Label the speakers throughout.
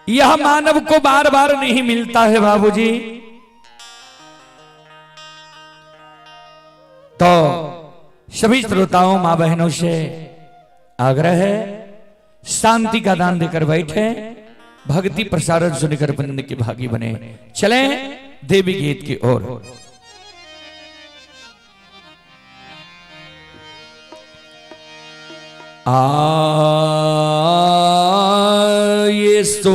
Speaker 1: यह मानव को बार बार नहीं मिलता है बाबूजी। तो सभी श्रोताओं मां बहनों से आग्रह है, शांति का दान देकर बैठे, भक्ति प्रसारण सुनकर पुण्य के भागी बने। चलें देवी गीत की ओर। ये सो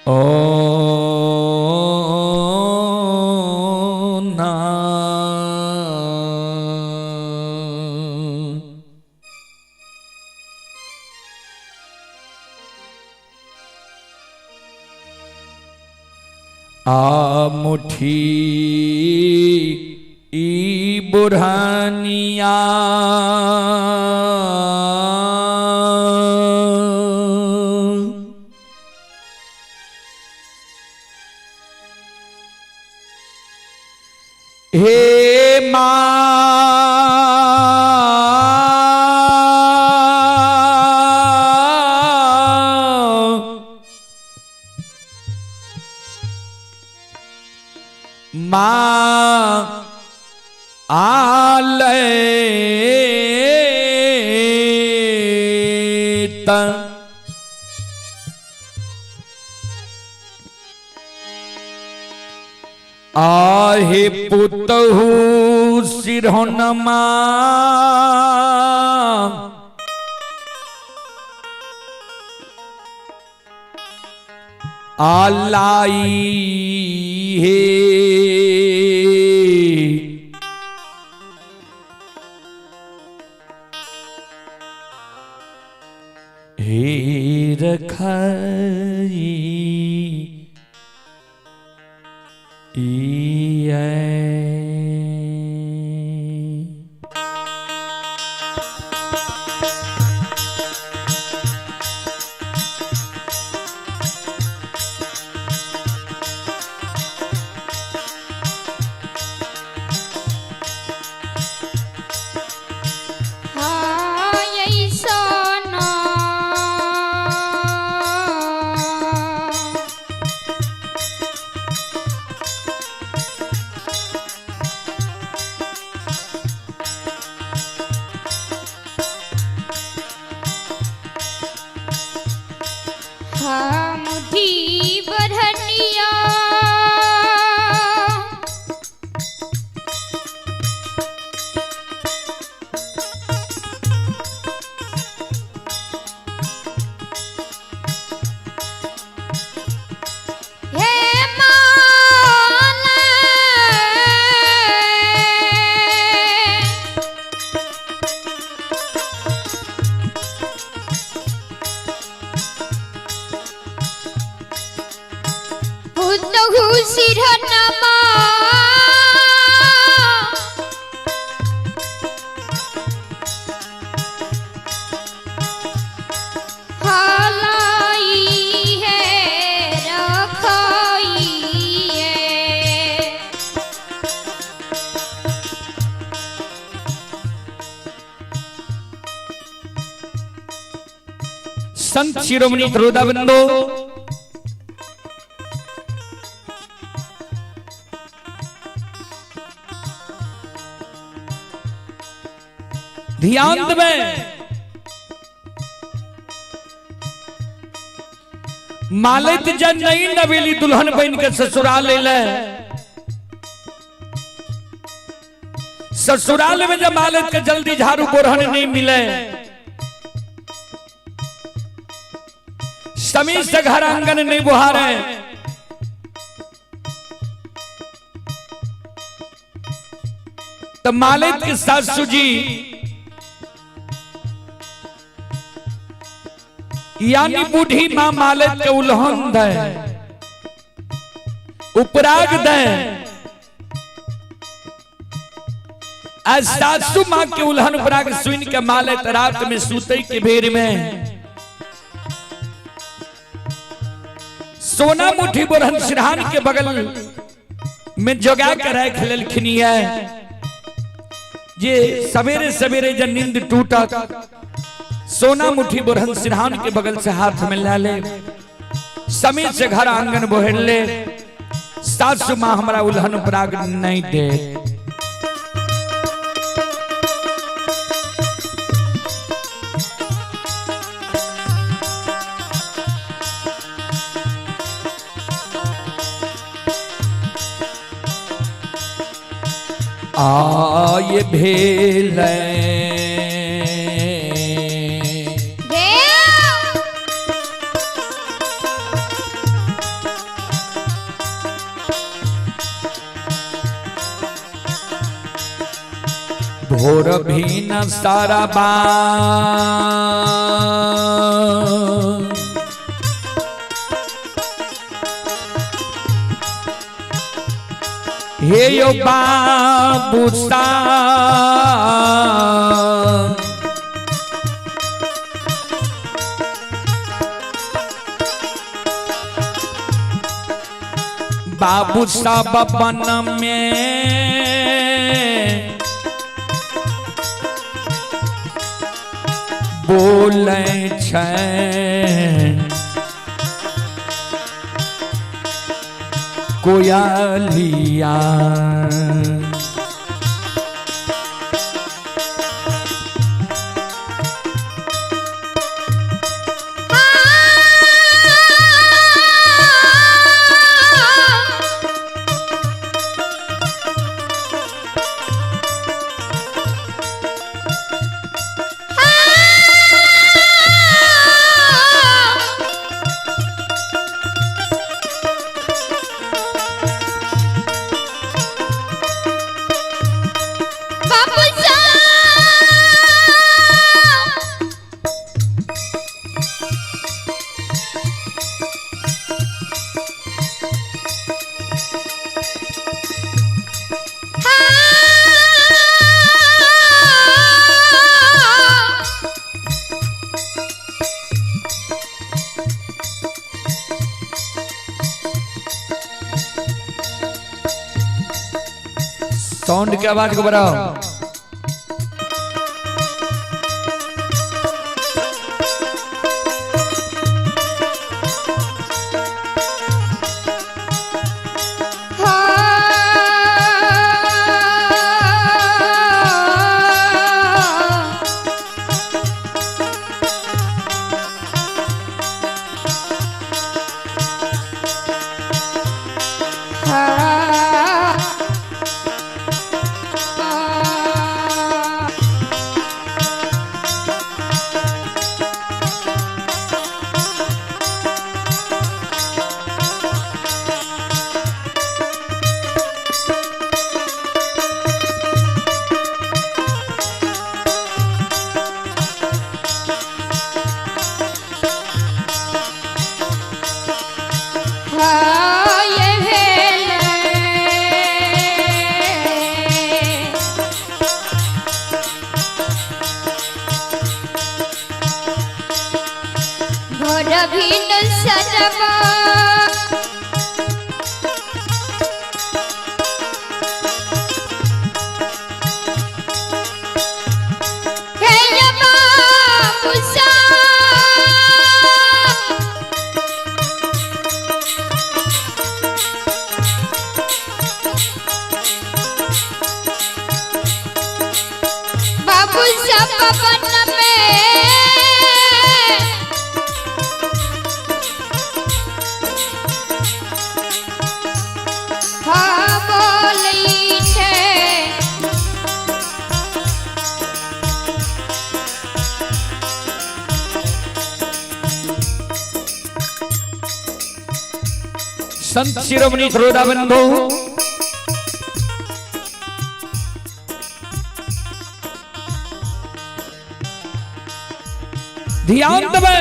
Speaker 1: ओ ना आ मुठी ई बुरहानिया हे मां आले आहे पुतहु सिरहनमा आलाई हे रखाई
Speaker 2: मुठी बरहनिया सिरहनमा हालाई है रखाई है।
Speaker 1: संत शिरोमणि त्रोदाबंदो ध्यान में मालित जन नई नवेली दुल्हन बन के ससुराल ले ससुराल में जब मालित के जल्दी झाड़ू बोरहन नहीं मिले, समी से घर आंगन नहीं बुहारे, तो मालित की सासू जी यानी बूढ़ी मां मालित के उल्हन दे उपराग दे, आज सासू मां के उल्हन उपराग सुन के मालित रात में सूते के भेर में सोना मुठी बोरहन सिरहान के बगल में जोगा कर रख लेलखिन है। जे सवेरे सवेरे जब नींद टूटा सोना मुठी बुरहन सिरहान के बगल से हाथ में ला ले समय से घर आंगन बोहर ले सासु माँ हमारा उल्हन पराग नहीं दे। आये भेल भोर भी न सारा बा हे यो बाबू सा बाबू साहब बन में बोले कोयलिया साउंड की आवाज को बढ़ाओ। संत शिरोमणि श्रोता बंधु ध्यान दबे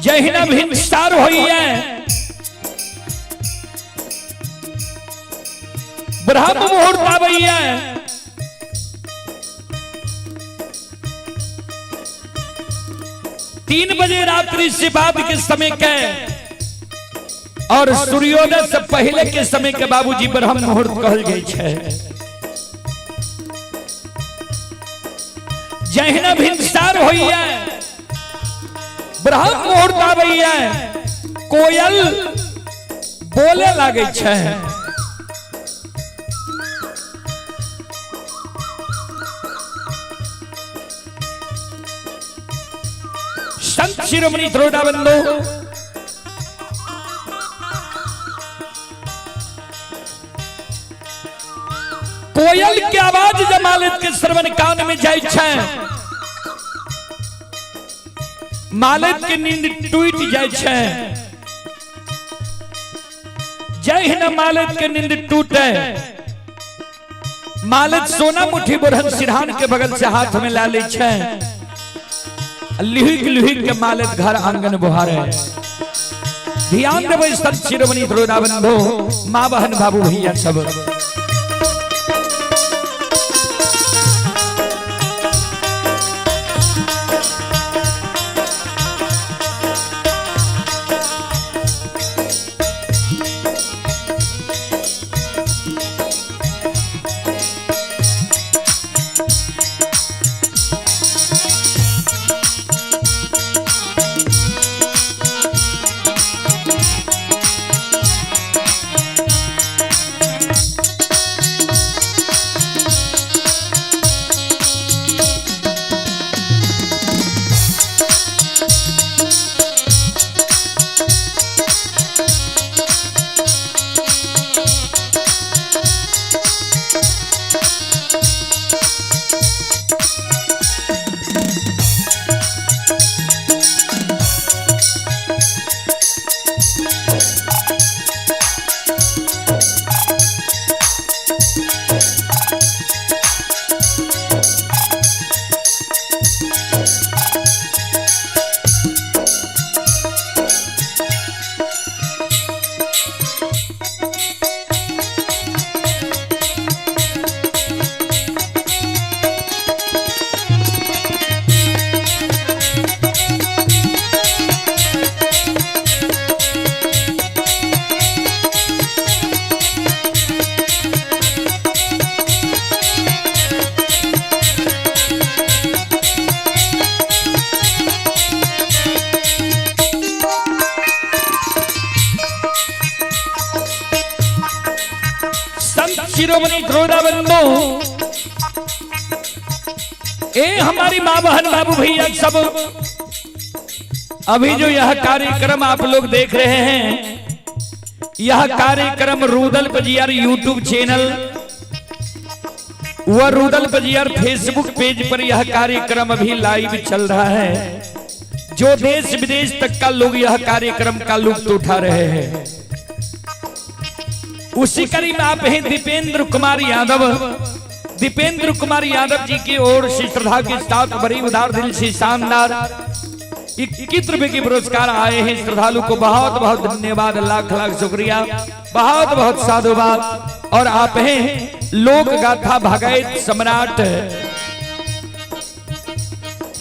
Speaker 1: जहिना भिन्सार हुई है ब्रह्म मुहूर्त आ गई है। 3 बजे रात्रि से बाद के समय के और सूर्योदय से पहले के समय के बाबूजी ब्रह्म मुहूर्त कहल जाइ छै। जहिना भिनसार होइया ब्रह्म मुहूर्त आबैया कोयल बोले लागे छै। संत शिरोमणि श्रोताबंधु कोयल के आवाज जमालत के श्रवण कान में जाय छै, मालत के नींद टूट जाय छै। जय हिन मालत के नींद टूटे, मालत सोना मुट्ठी बुरहन सिरहान के बगल से हाथ में ला ले छै। लिहिक लिहिक के मालत घर आंगन बुहारे। ध्यान देवे संत शिरोमणि श्रोताबंधु, माँ बहन बाबू भैया सब। शिरोमणि श्रोताबंधु, ए हमारी माँ बहन बाबू भैया सब, अभी जो यह कार्यक्रम आप लोग देख रहे हैं, यह कार्यक्रम रूदल पजियार यूट्यूब चैनल व रूदल पजियार फेसबुक पेज पर यह कार्यक्रम अभी लाइव चल रहा है। जो देश विदेश तक का लोग यह कार्यक्रम का लुत्फ उठा रहे हैं। उसी कड़ी में आप हैं दीपेंद्र कुमार यादव। दीपेंद्र कुमार यादव जी की ओर से श्रद्धा के साथ बड़ी उदार दिल से शानदार 21 रुपए के पुरस्कार आए हैं। श्रद्धालु को बहुत बहुत धन्यवाद, लाख लाख शुक्रिया, बहुत बहुत साधुवाद। और आप हैं लोक गाथा भगत सम्राट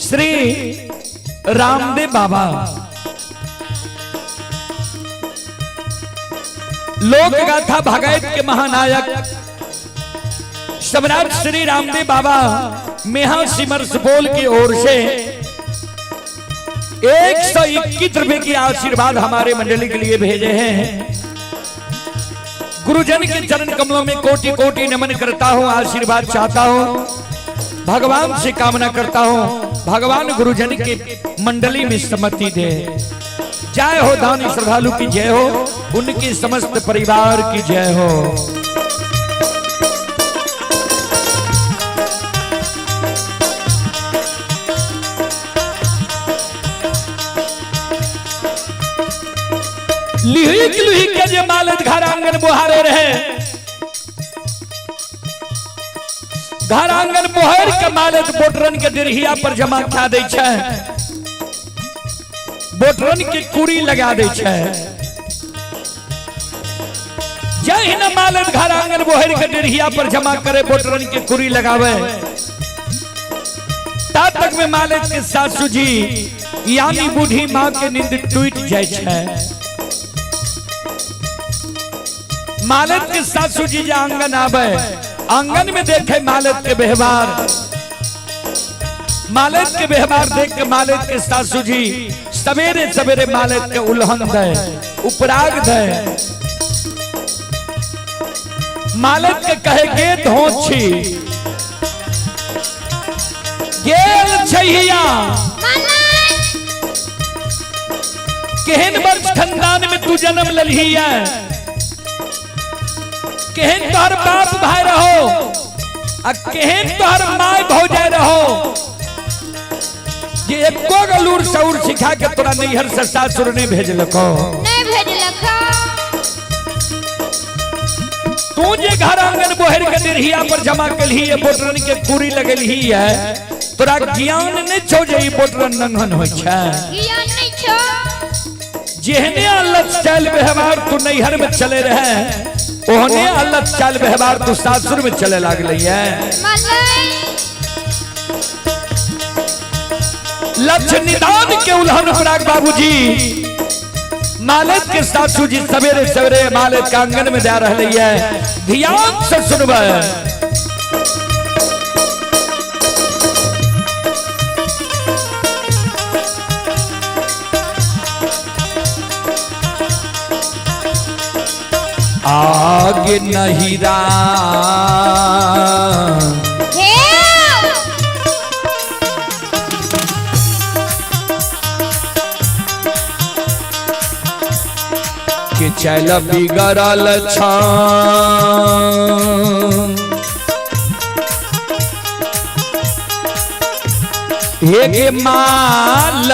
Speaker 1: श्री रामदेव बाबा। लोक गाथा भगत के महानायक सम्राट श्री रामदेव बाबा मेहा सिमर सुपौल की ओर से 121 रुपए की आशीर्वाद हमारे मंडली के लिए भेजे हैं। गुरुजन के चरण कमलों में कोटि कोटि नमन करता हूं, आशीर्वाद चाहता हूं, भगवान से कामना करता हूं भगवान गुरुजन के मंडली में सम्मति दे। जय हो दानी श्रद्धालु की जय हो, उनके समस्त परिवार की जय हो। लिहिक लिहिक के जे मालत घर आंगन बुहारे रहे, घर आंगन बुहार के मालत बोटरन के दिरहिया पर जमा क्या दे छै, बोटरन के कुड़ी लगा दे छै। जय हिन मालत घर आंगन बुहार के दिरहिया पर जमा करे, बोटरन के कुड़ी लगावे, तात तक में मालत के सासू जी यानी बूढ़ी माँ के नींद टूट जाए छै। मालत के सासू जी जे आंगन आवे, आंगन में देखे मालत के व्यवहार, मालत के व्यवहार देख के मालत के सासू जी सवेरे सवेरे मालत के उल्हन दे, उपराग दे, मालत के कहे गे धोछी गेल छहिया केहन वर्ष खानदान में तू जन्म ललही है, केहन तोहर बाप भाई रहो, आ केहन तोहर माय भौजाई रहो, ये एको गलूर सौर सिखा के तोरा नैहर से सासुर नहीं भेजलको,
Speaker 2: नहीं भेजलको।
Speaker 1: तू जे घर आंगन बोहर के निर्हिया पर जमा कलही है, बोटरन के पूरी लगलही है, तोरा ज्ञान नहीं छो जे ई बोटरन नंगन होय छै,
Speaker 2: ज्ञान नहीं छो।
Speaker 1: जेहने अलग चाल व्यवहार तू नैहर में चले रहे, ओहने अलग चाल व्यवहार तू सासुर में चले लागले है। लक्ष्य निदान के उल्हन पराग बाबूजी मालत के सासू जी सवेरे सवेरे मालत के आंगन में जा रहे है, ध्यान से सुनबे। आगे नहीं के चल बिगड़ल एक माल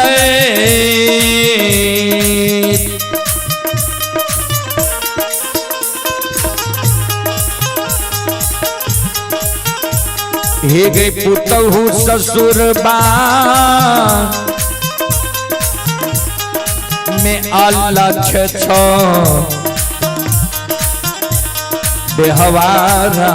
Speaker 1: हे गे पुतहु ससुर बा में अलक्ष छो बेहवारा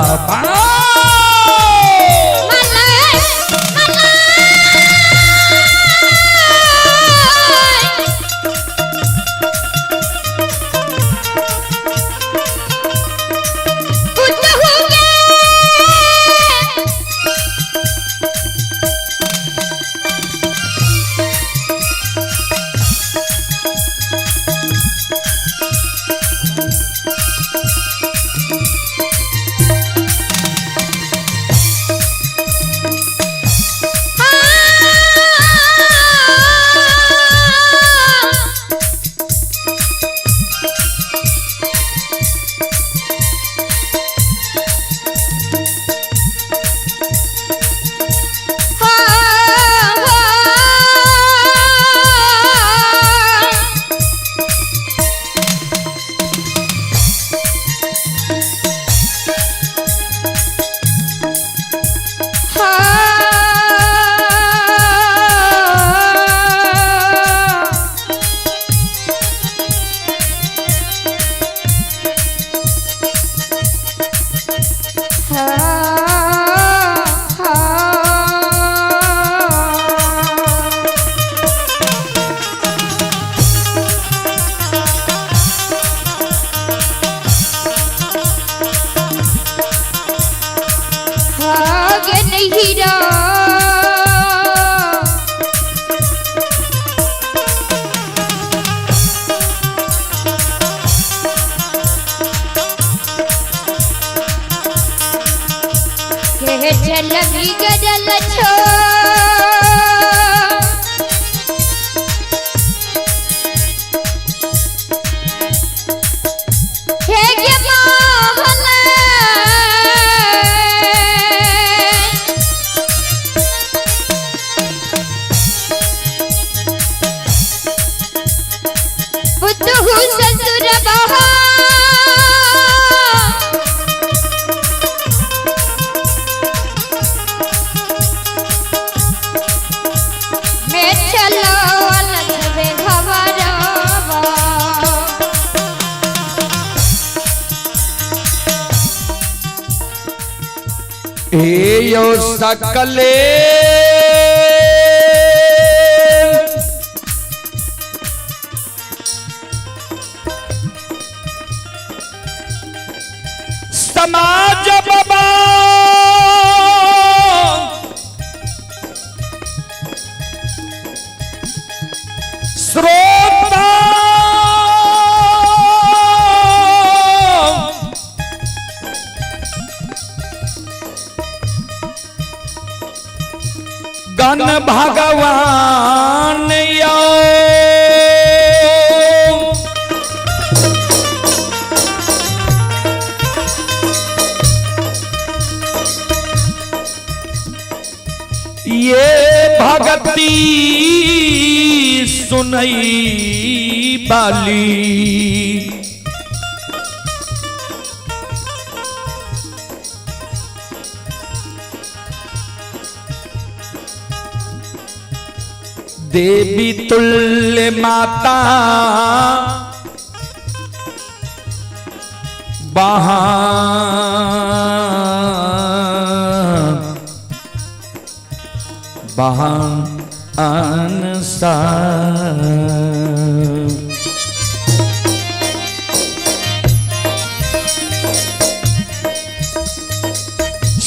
Speaker 2: चल बिगड़ल छो हे गे मोहन पुतहु ससुर बहा
Speaker 1: यो सकले गण भगवान यो ये भगती सुनई बाली देवी तुल्य माता बहान सा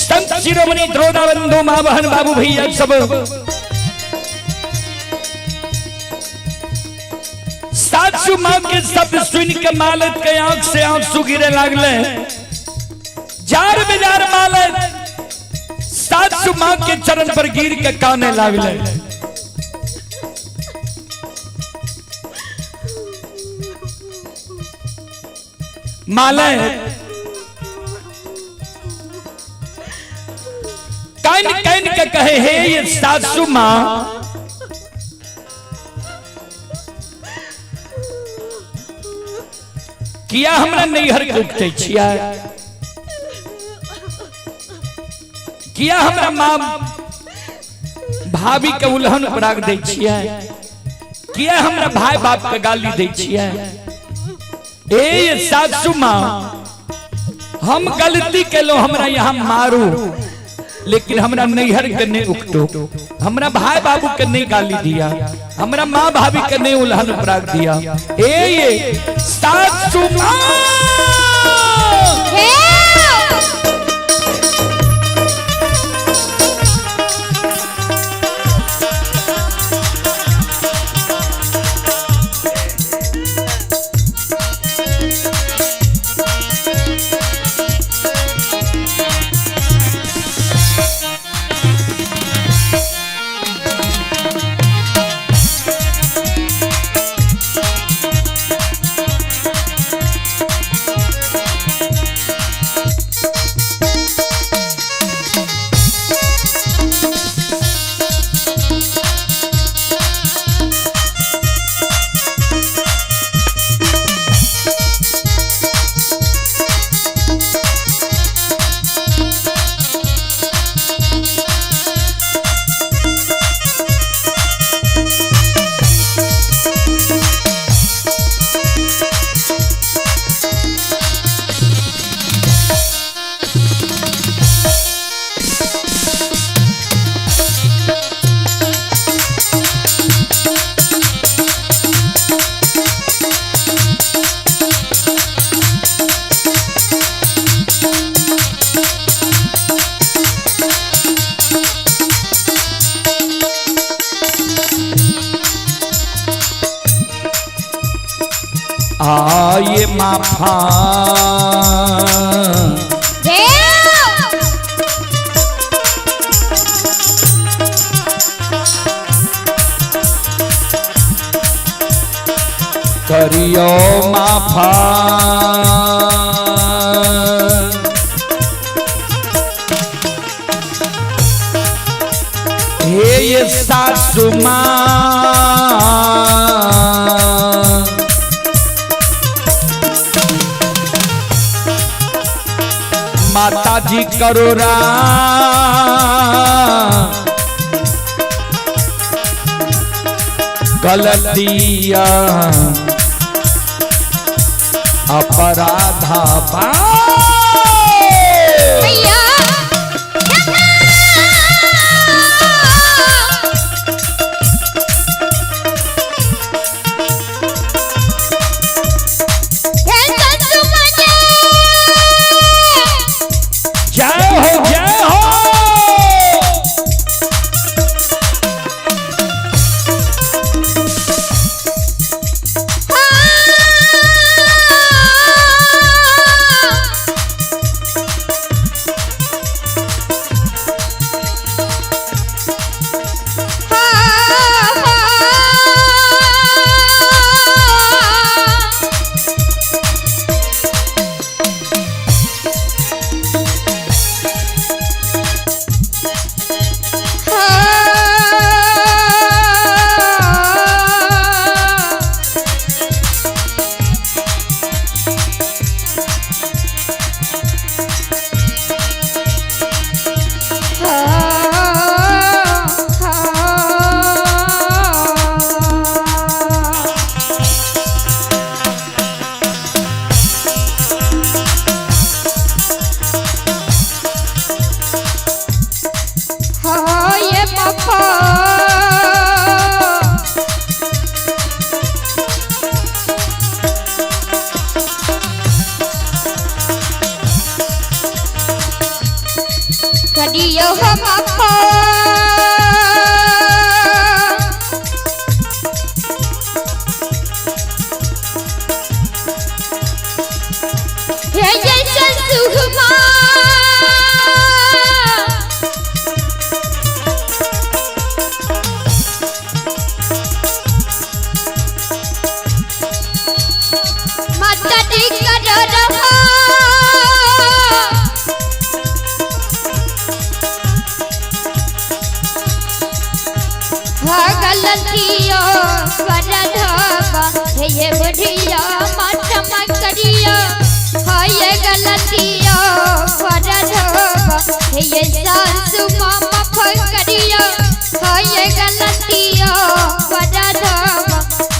Speaker 1: संत शिरोमणि द्रोणाबंधु मां बहन बाबू भैया सब सासू मां के शब्द सुन के मालक के आंख से आंसू गिरे लगले। जार बेजार मालक सासू मां के चरण पर गिर के काने लगले। मालक कान कान के कहे हे ये सासू मां किया हमरा नैहर के उठते छिया किया हमरा मां भाभी के उल्हन पराग दै छिया किया हमरा भाई बाप के गाली दै छिया। ए सासू मां हम गलती केलो हमरा यहाँ मारू लेकिन हमरा नैहर के नहीं उकटो हमरा भाई बाबू के नहीं गाली दिया हमरा माँ भाभी के नहीं उल्हन पराग दिया। ए सासू मां आये माफा करियो माफा हे ये सासू मां माता जी करोरा गलतिया अपराधा
Speaker 2: करियो हम हे जैसा सुखमा माता दी कर रहा गलतियों पर धोबा हे ये बुढ़िया माथा में करिया हाय ये गलतियों पर धोबा हे ये सासू मामा फकरिया हाय ये गलतियों पर धोबा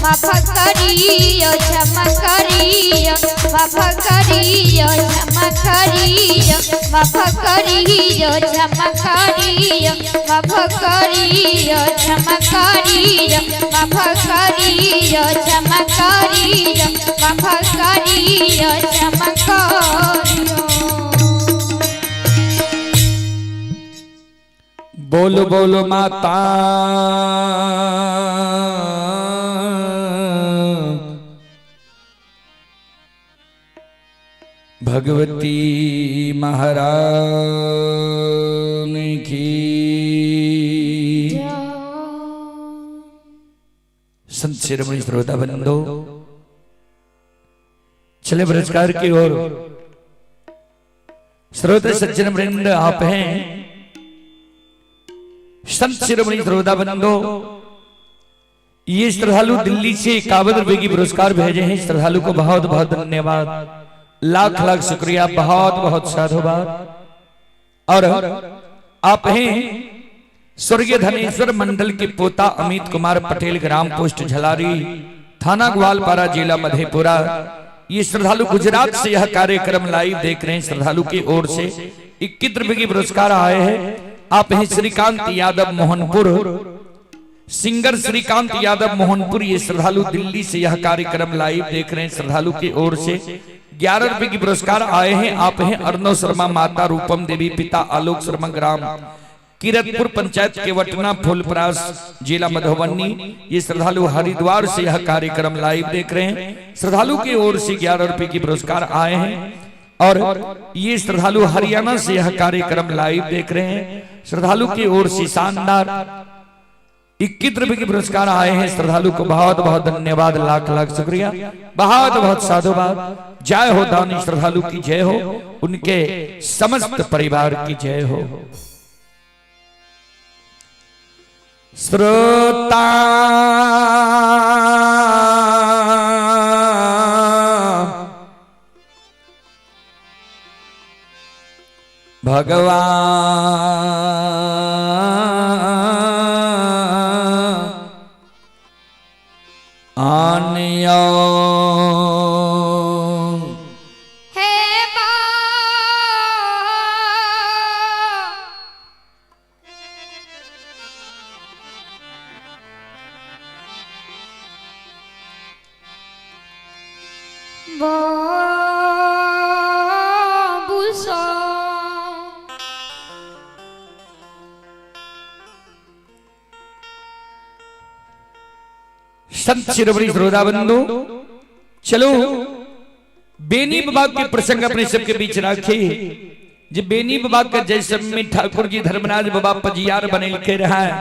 Speaker 2: माफ करियो क्षमा करियो माफ करियो क्षमा करियो माफ करियो क्षमा करियो माफ करियो क्षमा करियो माफ करियो क्षमा करियो माफ करियो क्षमा करियो।
Speaker 1: बोलो बोलो माता भगवती महारानी की। संत शिरोमणि श्रोता बंदो, चले पुरस्कार की ओर। श्रोता सज्जन वृंद आप हैं। संत शिरोमणि श्रोता बंदो, ये श्रद्धालु दिल्ली से 51 रुपए की पुरस्कार भेजे हैं। श्रद्धालु को बहुत बहुत धन्यवाद, लाख लाख शुक्रिया, बहुत बहुत साधुवाद। और आप हैं स्वर्गीय धनेश्वर मंडल के पोता अमित कुमार पटेल, ग्राम पोस्ट झलारी, थाना ग्वालपारा, जिला मधेपुरा। ये श्रद्धालु गुजरात से यह कार्यक्रम लाइव देख रहे हैं। श्रद्धालु की ओर से 21 रुपए की पुरस्कार आए हैं। आप हैं श्रीकांत यादव मोहनपुर, सिंगर श्रीकांत यादव मोहनपुर। ये श्रद्धालु दिल्ली से यह कार्यक्रम लाइव देख रहे हैं। श्रद्धालु की ओर से 11 रुपए की पुरस्कार आए हैं। आप हैं अर्णव शर्मा, माता रूपम देवी, पिता आलोक शर्मा, ग्राम किरतपुर, पंचायत केवटना, फूलपरास, जिला मधुबनी। ये श्रद्धालु हरिद्वार से यह कार्यक्रम लाइव देख रहे हैं। श्रद्धालु की ओर से 11 रुपए की पुरस्कार आए हैं। और ये श्रद्धालु हरियाणा से यह कार्यक्रम लाइव देख रहे हैं। श्रद्धालु की ओर से शानदार 21 रुपए के पुरस्कार आए हैं। श्रद्धालु को बहुत बहुत धन्यवाद, लाख लाख शुक्रिया, बहुत बहुत साधुवाद। जय हो दानी श्रद्धालु की जय हो, उनके समस्त परिवार की जय हो। श्रोता भगवान आनियो संत शिरोमणि श्रोता बंधु, चलो बेनी बाबा के प्रसंग अपने सबके बीच रखे। जब बेनी बाबा का जैसे में ठाकुर जी धर्मराज बाबा पजियार बने लिखे रहा है।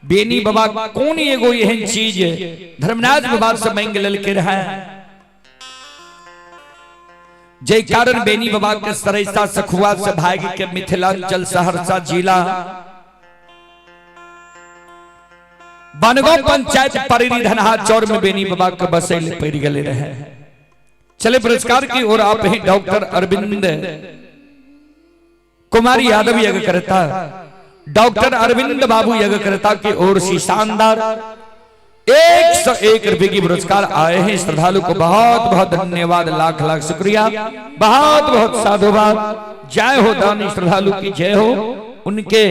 Speaker 1: बेनी बाबा कौन एगो यह चीज धर्मराज बाबा से मांग लिखे रहा है। जय कारण बेनी बाबा के सरैसा सखुआ से भाग के मिथिलांचल सहरसा जिला बनगो पंचायत परिधि धनहा चौर में बेनी बाबा के बसेल पड़ गए रहे। चले पुरस्कार की ओर आप हैं डॉक्टर अरविंद कुमारी यादव यज्ञकर्ता, डॉक्टर अरविंद बाबू यज्ञकर्ता की ओर से शानदार 101 रुपए की पुरस्कार आए हैं। श्रद्धालु को बहुत बहुत धन्यवाद, लाख लाख शुक्रिया, बहुत बहुत साधुवाद। जय हो दानी श्रद्धालु की जय हो, उनके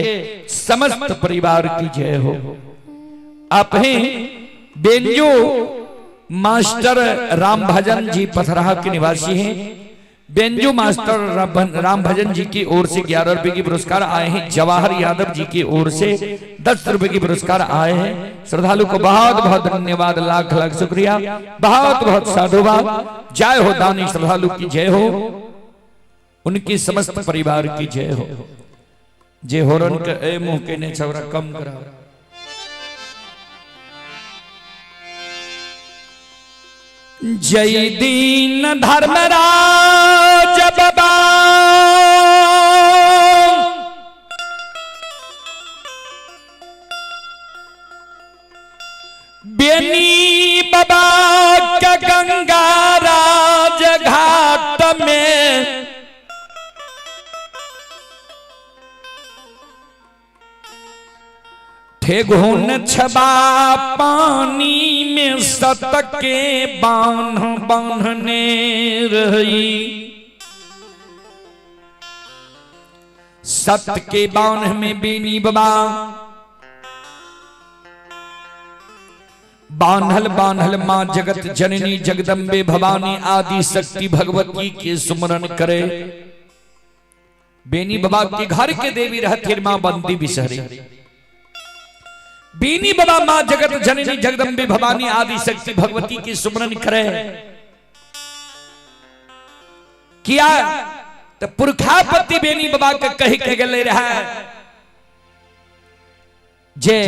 Speaker 1: समस्त परिवार की जय हो। आप हैं बेंजो मास्टर राम भजन जी पथराहा के निवासी हैं। बेंजू मास्टर राम भजन जी की ओर से 11 रुपए की पुरस्कार आए हैं। जवाहर यादव जी की ओर से 10 रुपए की पुरस्कार आए हैं। श्रद्धालु को बहुत बहुत धन्यवाद, लाख लाख शुक्रिया, बहुत बहुत साधुवाद। जय हो दानी श्रद्धालु की जय हो, उनकी समस्त परिवार की जय हो। जय हो रन के ए मुंह के ने छवरा कम करा। जय दीन धर्मराज बाबा बेनी बाबा के गंगा राज घाट में ठेगुन छबा पानी में सतके बांध बांधने रही। सत के बांध में बेनी बाबा बांधल बांधल मां जगत जननी जगदम्बे भवानी आदि शक्ति भगवती के सुमरन करे। बेनी बाबा के घर के देवी रहती मां बंदी बिसहरी। बेनी बाबा मां जगत जननी जगदम्बे भवानी आदि शक्ति भगवती की सुमरन करे। किया तो पुरखापति बेनी बाबा के कह के गले रहा जे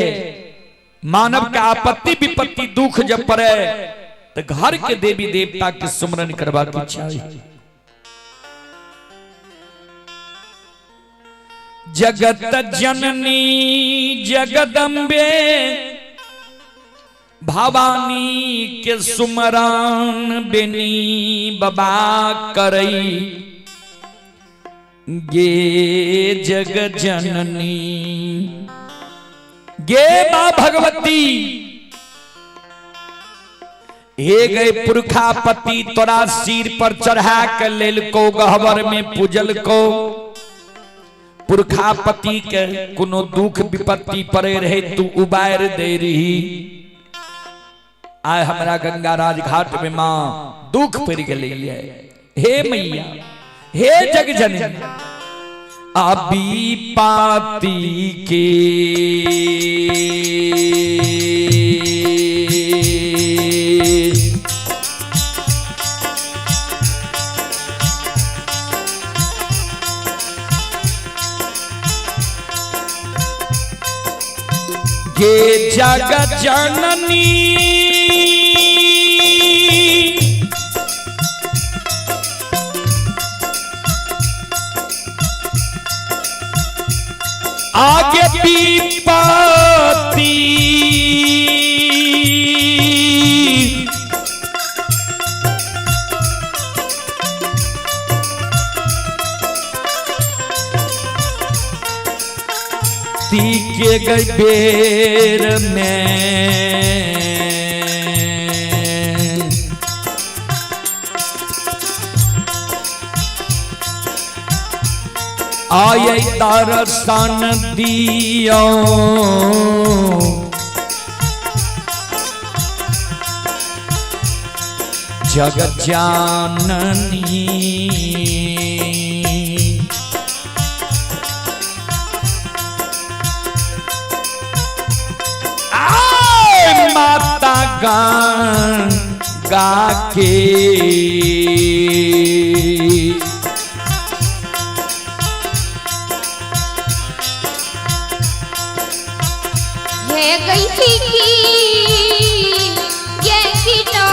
Speaker 1: मानव का आपत्ति विपत्ति दुख जब पड़े तो घर के देवी देवता के सुमरन करवा की चाहिए। जगत जननी जगदम्बे भवानी के सुमरन बेनी बाबा करई। गे जग जननी गे मां भगवती हे गए पुरखापति तोरा सिर पर चढ़ा के लेल को गहवर में पूजल को। पुरखापति के कोनो दुख विपत्ति पड़े रहे तू उबार दे रही। आय हमरा गंगा राज घाट में मां दुख पड़ गए। हे मैया हे जग जननी अभी पाती के ये जग जननी आगे विपत्ति के गई बेर में आये दर्शन दियो। जगत जाननी माता गान गा के
Speaker 2: है गई थी ये गिनो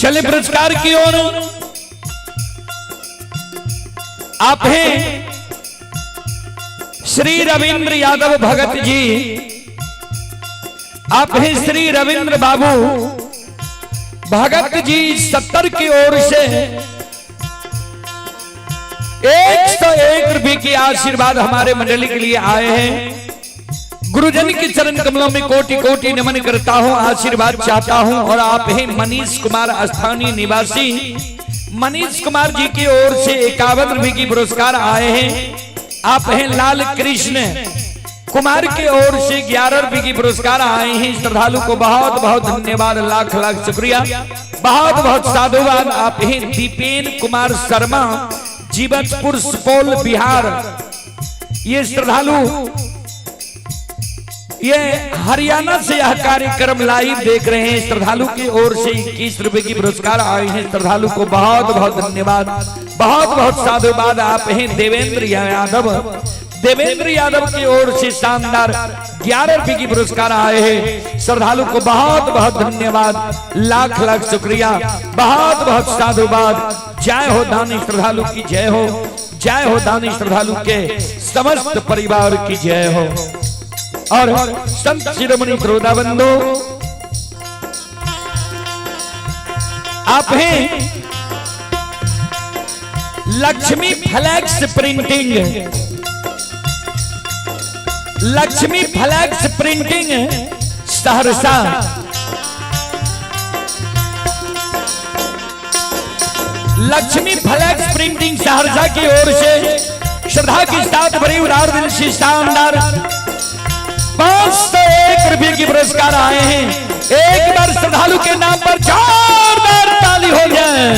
Speaker 1: चले पुरस्कार की ओर। आप हैं श्री रविंद्र यादव भगत जी, आप हैं श्री रविंद्र बाबू भगत जी 70 की ओर से 101 रुपए की आशीर्वाद हमारे मंडली के लिए आए हैं। गुरुजन के चरण कमलों में कोटि कोटि नमन करता हूं, आशीर्वाद चाहता हूं। और आप हैं मनीष कुमार स्थानीय निवासी, मनीष कुमार जी की ओर से 51 रुपए की पुरस्कार आए हैं। आप हैं लाल कृष्ण कुमार की ओर से 11 रुपए की पुरस्कार आए हैं। श्रद्धालु को बहुत बहुत धन्यवाद, लाख लाख शुक्रिया, बहुत बहुत साधुवाद। आप हैं दीपेन कुमार शर्मा, जीवतपुर सुपौल बिहार। ये श्रद्धालु ये हरियाणा से यह कार्यक्रम लाइव देख रहे हैं। श्रद्धालु की ओर से 21 रुपए की पुरस्कार आए हैं। श्रद्धालु को बहुत बहुत धन्यवाद, बहुत बहुत साधुवाद। आप हैं देवेंद्र यादव, देवेंद्र यादव की ओर से शानदार 11 रुपए की पुरस्कार आए हैं। श्रद्धालु को बहुत बहुत धन्यवाद, लाख लाख शुक्रिया, बहुत बहुत साधुवाद। जय हो दानी श्रद्धालु की जय हो, जय हो दानी श्रद्धालु के समस्त परिवार की जय हो। और संत शिरोमणि श्रोताबंधु, आप हैं Lakshmi flex printing, Lakshmi flex printing Saharsa. Lakshmi flex printing Saharsa की ओर से श्रद्धा की साथ भरी उदार दिल से शानदार 501 रुपए की पुरस्कार आए हैं। एक बार श्रद्धालु के नाम पर जोरदार ताली हो जाए।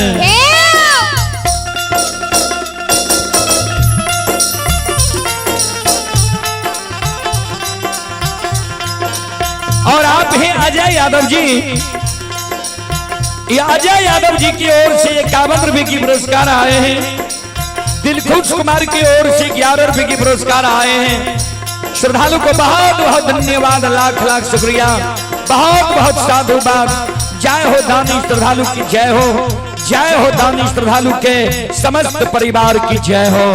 Speaker 1: और आप हैं अजय यादव जी, अजय यादव जी की ओर से 51 रुपए की पुरस्कार आए हैं। दिलखुश कुमार की ओर से 11 रुपए की पुरस्कार आए हैं। श्रद्धालु को बहुत बहुत धन्यवाद, लाख लाख शुक्रिया, बहुत बहुत साधुवाद। जय हो दानी श्रद्धालु की जय हो, जय हो दानी श्रद्धालु के समस्त परिवार की जय हो।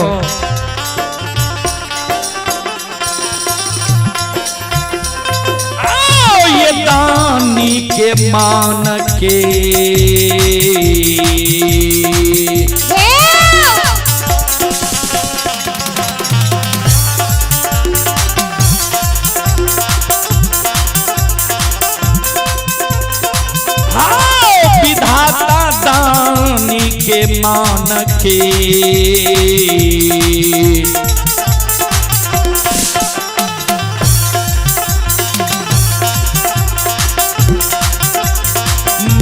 Speaker 1: आओ ये दानी के मान के दानी के मान के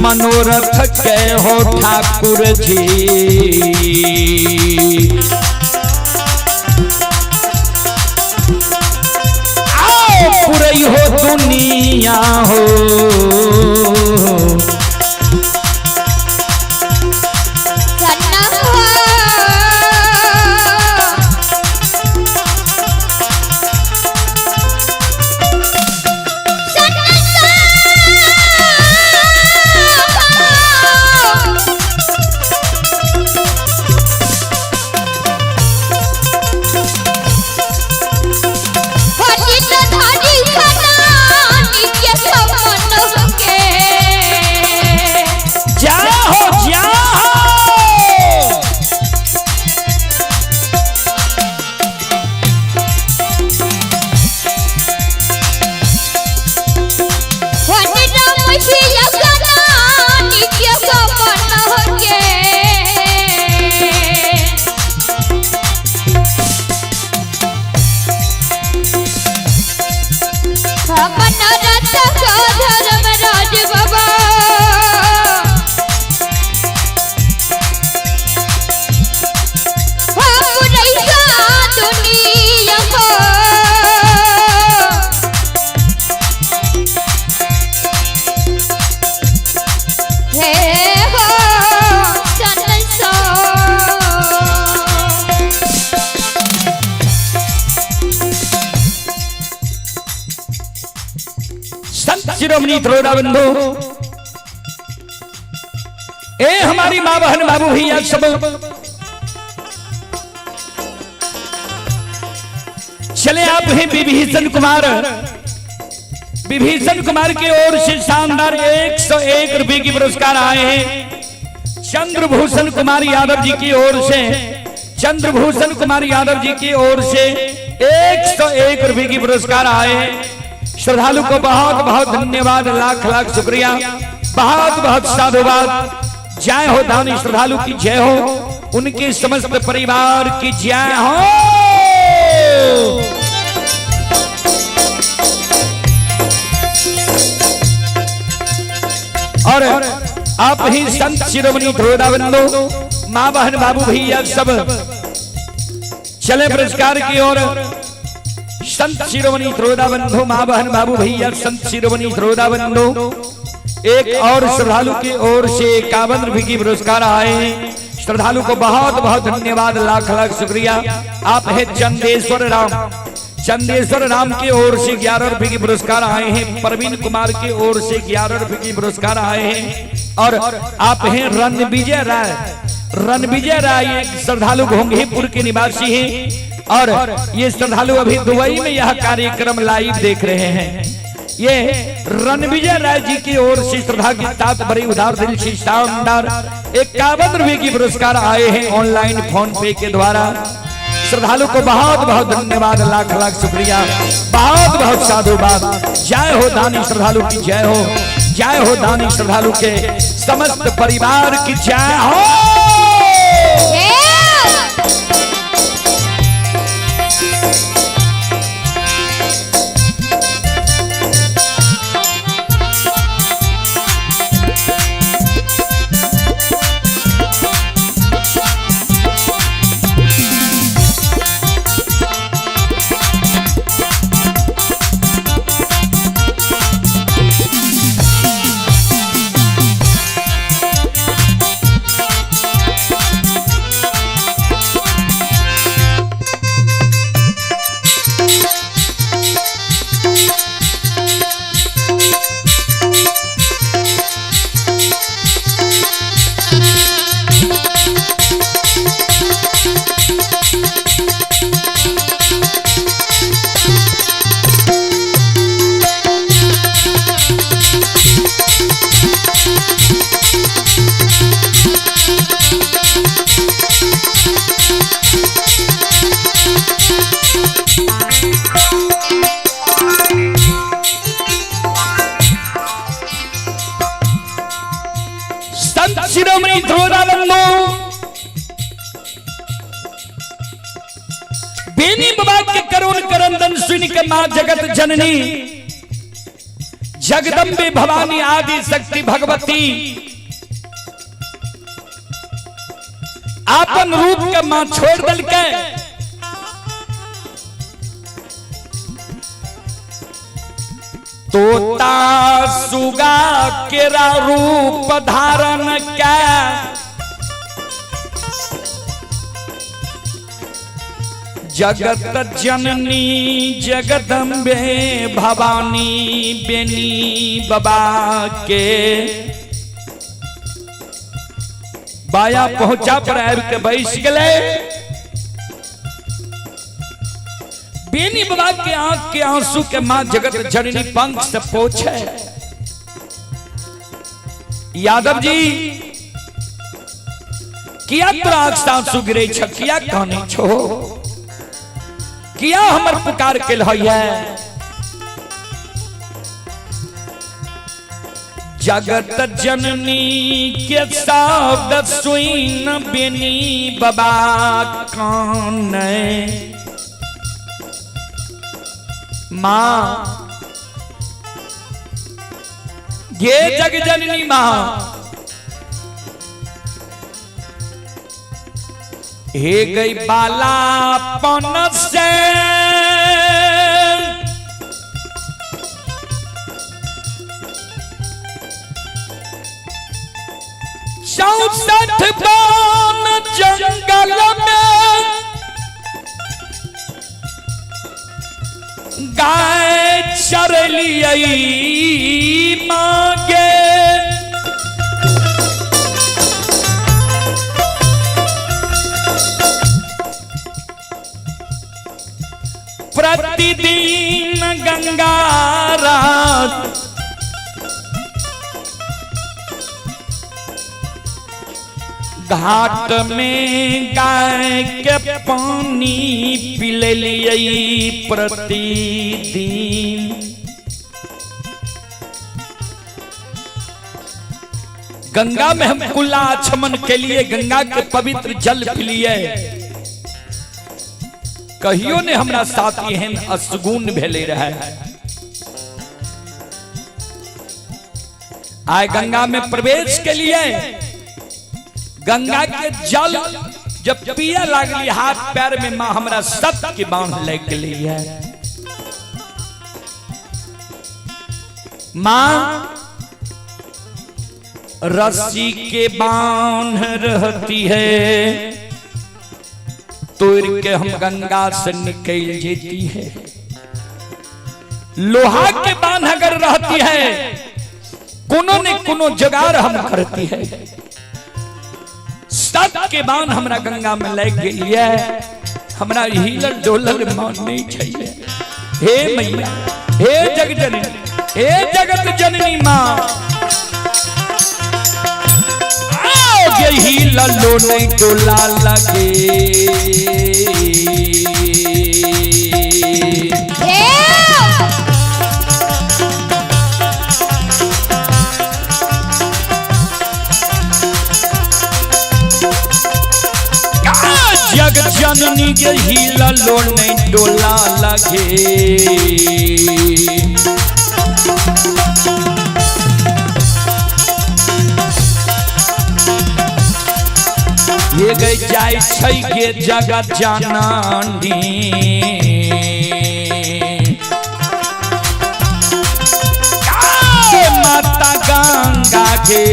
Speaker 1: मनोरथ के हो ठाकुर जी। आओ पुरई हो दुनिया हो, शिरोमणि श्रोताबंधु, ए हमारी माँ बहन बाबू भैया सब चले आप हैं विभीषण कुमार। विभीषण कुमार की ओर से शानदार 101 रुपए की पुरस्कार आए हैं। चंद्रभूषण कुमार यादव जी की ओर से, चंद्रभूषण कुमार यादव जी की ओर से 101 रुपए की पुरस्कार आए हैं। श्रद्धालु को बहुत बहुत धन्यवाद, लाख लाख शुक्रिया, बहुत बहुत साधुवाद। जय हो दानी श्रद्धालु की जय हो, उनके समस्त परिवार की जय हो। और आप ही संत शिरोमणि धोदाबंदो मां बहन बाबू भैया सब चले पुरस्कार की ओर। संत शिरोमणि धोदाबंदो मां बहन बाबू भैया संत शिरोमणि धोदाबंदो एक और श्रद्धालु की ओर से 51 रुपए की पुरस्कार आए हैं। श्रद्धालु को बहुत बहुत धन्यवाद, लाख लाख शुक्रिया। आप है चंदेश्वर राम, चंदेश्वर राम की ओर से 11 रुपए की पुरस्कार आए हैं। प्रवीण कुमार की ओर से 11 रुपए की पुरस्कार आए हैं। और आप हैं रणविजय राय, रणविजय राय एक श्रद्धालु घोंघेपुर के निवासी हैं और ये श्रद्धालु अभी दुबई में यह कार्यक्रम लाइव देख रहे हैं। ये रणविजय राय जी की ओर से श्रद्धा के साथ बड़ी उदार दिल से शानदार 51 रुपए की पुरस्कार आए हैं ऑनलाइन फोन पे के द्वारा। श्रद्धालु को बहुत बहुत धन्यवाद, लाख लाख शुक्रिया, बहुत बहुत साधुवाद। जय हो दानी श्रद्धालु की जय हो, जय हो दानी श्रद्धालु के समस्त परिवार की जय हो। शिरोमणि धोदाबंदो बेनी बाबा के करुण करंदन सुन के मां जगत जननी जगदम्बे भवानी आदि शक्ति भगवती आपन रूप के मां छोड़ दल के तोता सुगा केरा रूप धारण क्या जगत जननी जगदम्बे भवानी बेनी बाबा के बाया पहुंचा पर आब के बैस गए। बेनी बाबा के आंख के आंसू के मां जगत जननी पंख से पोछे। यादव जी किया प्राग आंसू गिरे किया कहनी छो किया हमर पुकार के लहैया जगत जननी के शब्द सुन बेनी बाबा कान मां ये जग जननी मां हे गई बालापन से चौसठ बान जंगल में गाय चरलियई मांगे घाट में गाय के पानी पिललिए प्रतिदिन। गंगा में हम कुल्ला आचमन के लिए गंगा के पवित्र जल पिलिए। कहियो ने हमरा साथ एहन असगुन भेले रहे। आय गंगा में प्रवेश के लिए गंगा के जल जब पिए लागली, हाथ पैर में माँ हमरा सत्य के बांध लग गई है। माँ रस्सी के बांध रहती है, तोड़ के हम गंगा से निकल जेती है। लोहा के बांध अगर रहती है, कोनो ने कोनो जगार हम करती है। सत के बांध हमरा गंगा में लग गई है। हमरा हिलल डोलल मान नहीं चाहिए। हे मैया, हे जग जननी, हे जगत जननी माँ, यही लल्लो नहीं डोला लगे। जग जननी यही लल्लो नहीं डोला लगे। ये गई जाय छै के जगत जाननी। माता गंगा के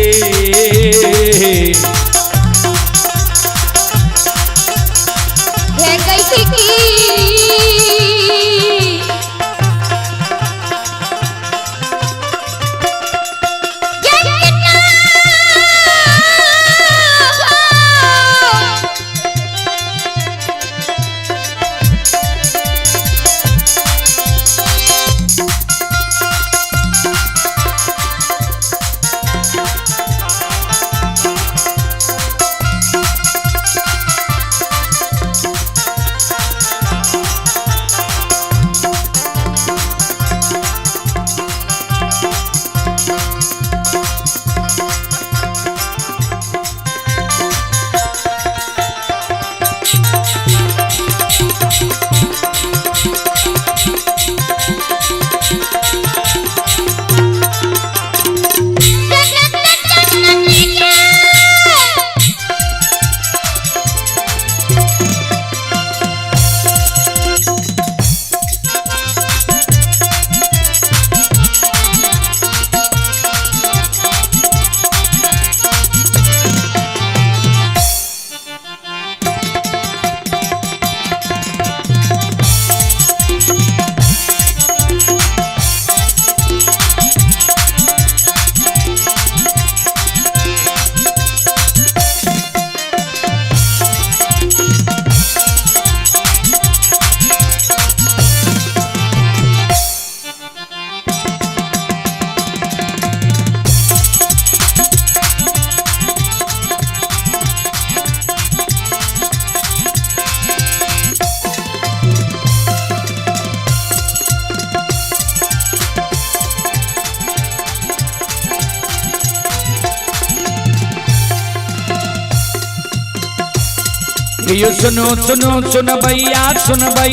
Speaker 1: यो सुनो सुनो सुन भैया सुन भई।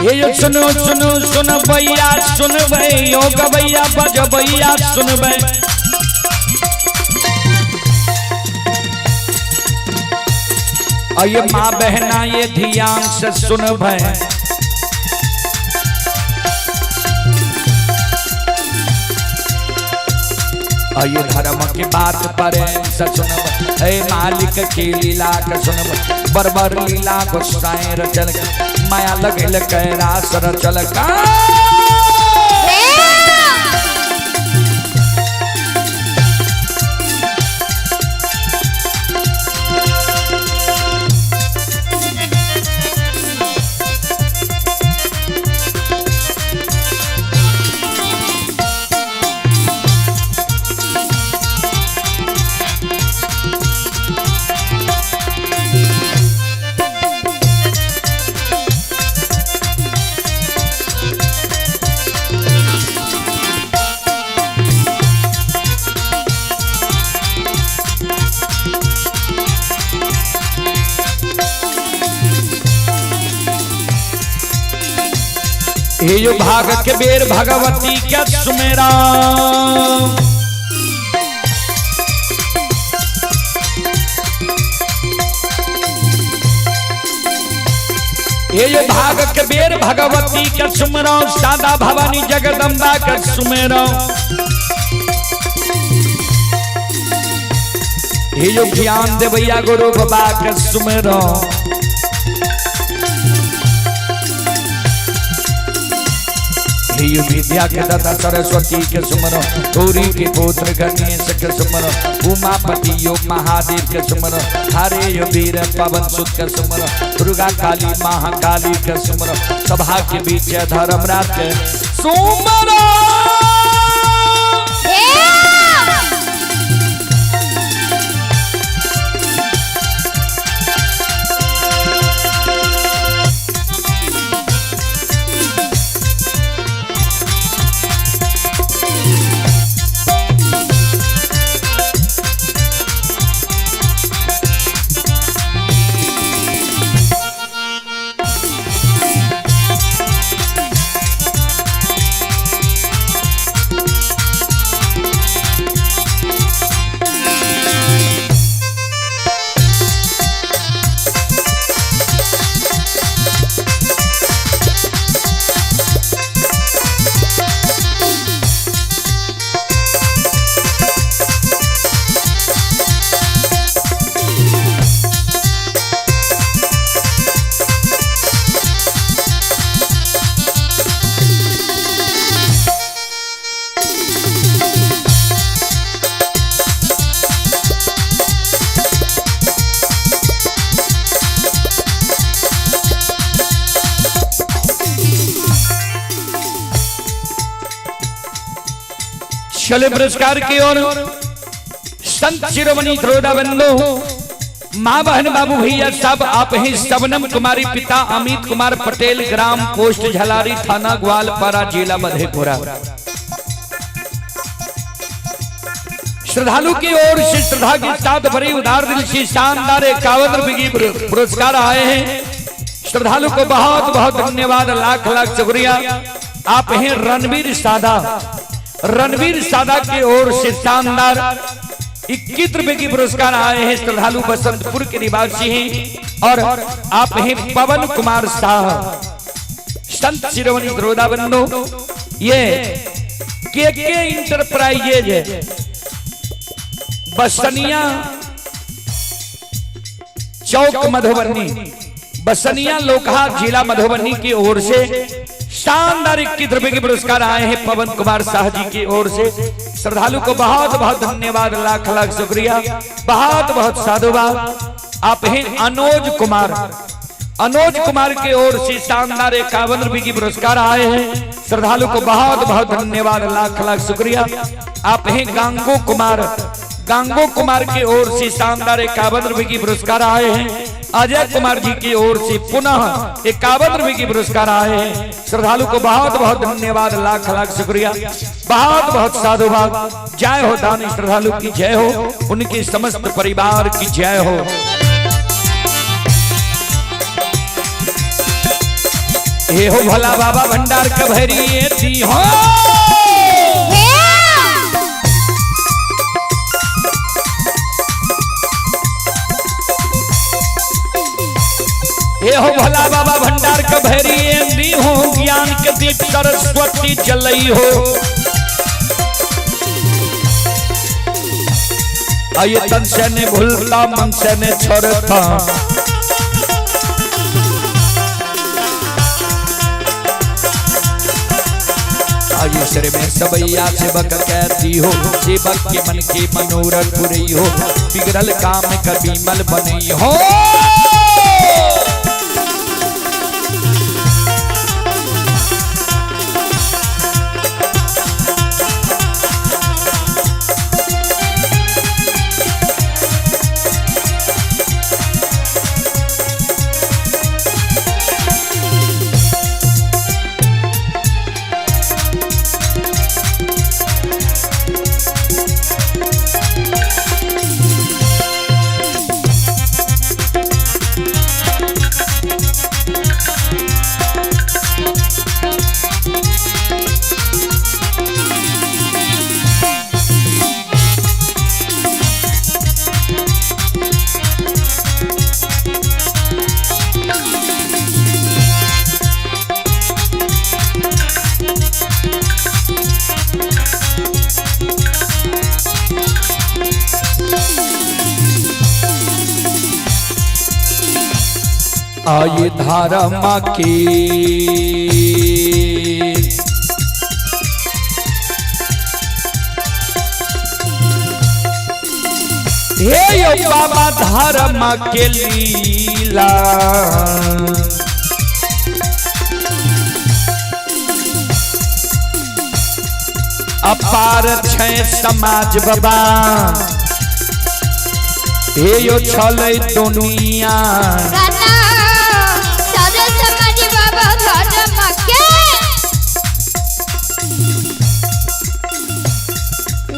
Speaker 1: ये सुनो सुनो सुन भैया सुन भई। ओ गवैया बज भैया सुन भई। ये माँ बहना ये ध्यान से सुन भई। ये धर्म की बात पर सुन, मालिक की लीला के सुन। बरबर लीला गोसाई रचल, माया लगल कैलाश रचल का। ये जो भाग के बेर भगवती के सुमेरा ये जो भाग के बेर भगवती के सुमेरा सादा भवानी जगदम्बा के सुमेरा ये जो ज्ञान देवैया गुरु बाबा के सुमेरा विद्या के दाता सरस्वती के सुमरो गौरी के पुत्र गणेश के सुमरो उमापति योग महादेव के सुमरो हरे यो वीर पवन सुत के सुमरो दुर्गा काली महाकाली के सुमरो सभा के बीच धर्मराज के सुमरो चले पुरस्कार की ओर संत शिरोमणि द्रोदा बंधु माँ बहन बाबू भैया सब आप ही सबनम कुमारी पिता अमित कुमार पटेल ग्राम पोस्ट झलारी थाना ग्वालपारा जिला मधेपुरा श्रद्धालु की ओर से श्रद्धा के साथ भरी उदार दिल से शानदार 51 रुपये की पुरस्कार आए हैं। श्रद्धालु को बहुत बहुत धन्यवाद, लाख लाख शुक्रिया। आप हैं रणवीर सादा की ओर से शानदार 21 रुपए की पुरस्कार आए हैं। श्रद्धालु बसंतपुर के निवासी हैं और आप हैं पवन कुमार शाह। संत शिरोमणि द्रोदा बंधु ये के इंटरप्राइजेज बसनिया चौक मधुबनी, बसनिया लोकहा जिला मधुबनी की ओर से शानदार 21 रुपए के पुरस्कार आए हैं पवन कुमार शाह जी की ओर से। श्रद्धालु को बहुत बहुत धन्यवाद, लाख लाख शुक्रिया, बहुत बहुत साधुवाद। आप हैं अनुज कुमार की ओर से शानदार 51 रुपए की पुरस्कार आए हैं। श्रद्धालु को बहुत बहुत धन्यवाद, लाख लाख शुक्रिया। आप हैं गांगो कुमार की ओर से शानदार 51 रुपए की पुरस्कार आए हैं। अजय कुमार जी की ओर से पुनः 51 रुपए की पुरस्कार आए हैं। श्रद्धालु को बहुत बहुत धन्यवाद, लाख लाख शुक्रिया, बहुत बहुत साधुवाद। जय हो दानी श्रद्धालु की जय हो, उनके समस्त परिवार की जय हो। हे हो भला बाबा भंडार कभरी दी हो, ये हो भला बाबा भंडार का भैरी दी हो, ज्ञान के दीप सरस्वती चलई हो। आइए तन से ने भूलता मन से ने छोड़ता, आइए सिर में सबैया सेवक कहती हो, सेवक के मन की मनोरथ पूरी हो, बिगड़ल काम कभी मल बनी हो। आये धर्म के हे यो बाबा धर्म के लीला अपार छै समाज बाबा हे यो चले दुनिया
Speaker 2: सारा समाज बाबा धर्म के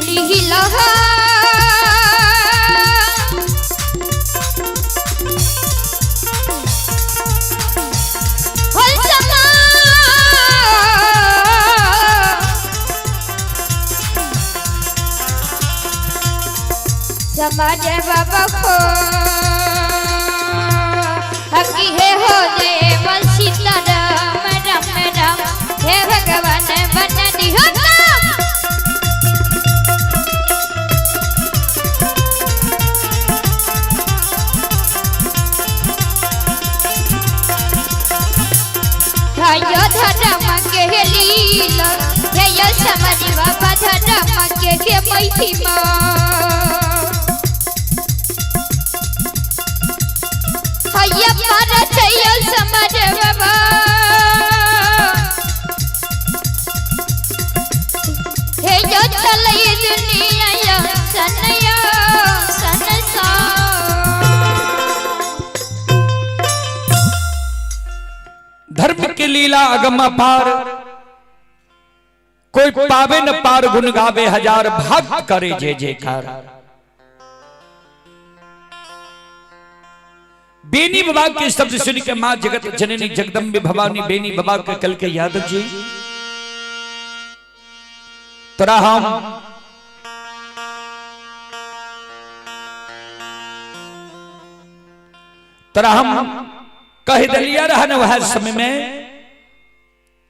Speaker 2: लीला समाज बाबा को हकी है हो देव सीता राम राम राम हे भगवान बना दियो यो धर्म के लीला हे यो समाज बाबा धर्म के महिमा ये भारत ये समाज बाबा हे जो चले दुनिया या सनया सनसा
Speaker 1: धर्म की लीला अगम पार कोई पावे न पार गुण गावे हजार भक्त करे जय जयकार बेनी बाबा के शब्द सुन के मां जगत जननी जगदम्बे भवानी बेनी बाबा के कल के यादव जी तोरा हम कह दिलिया रहने वह समय में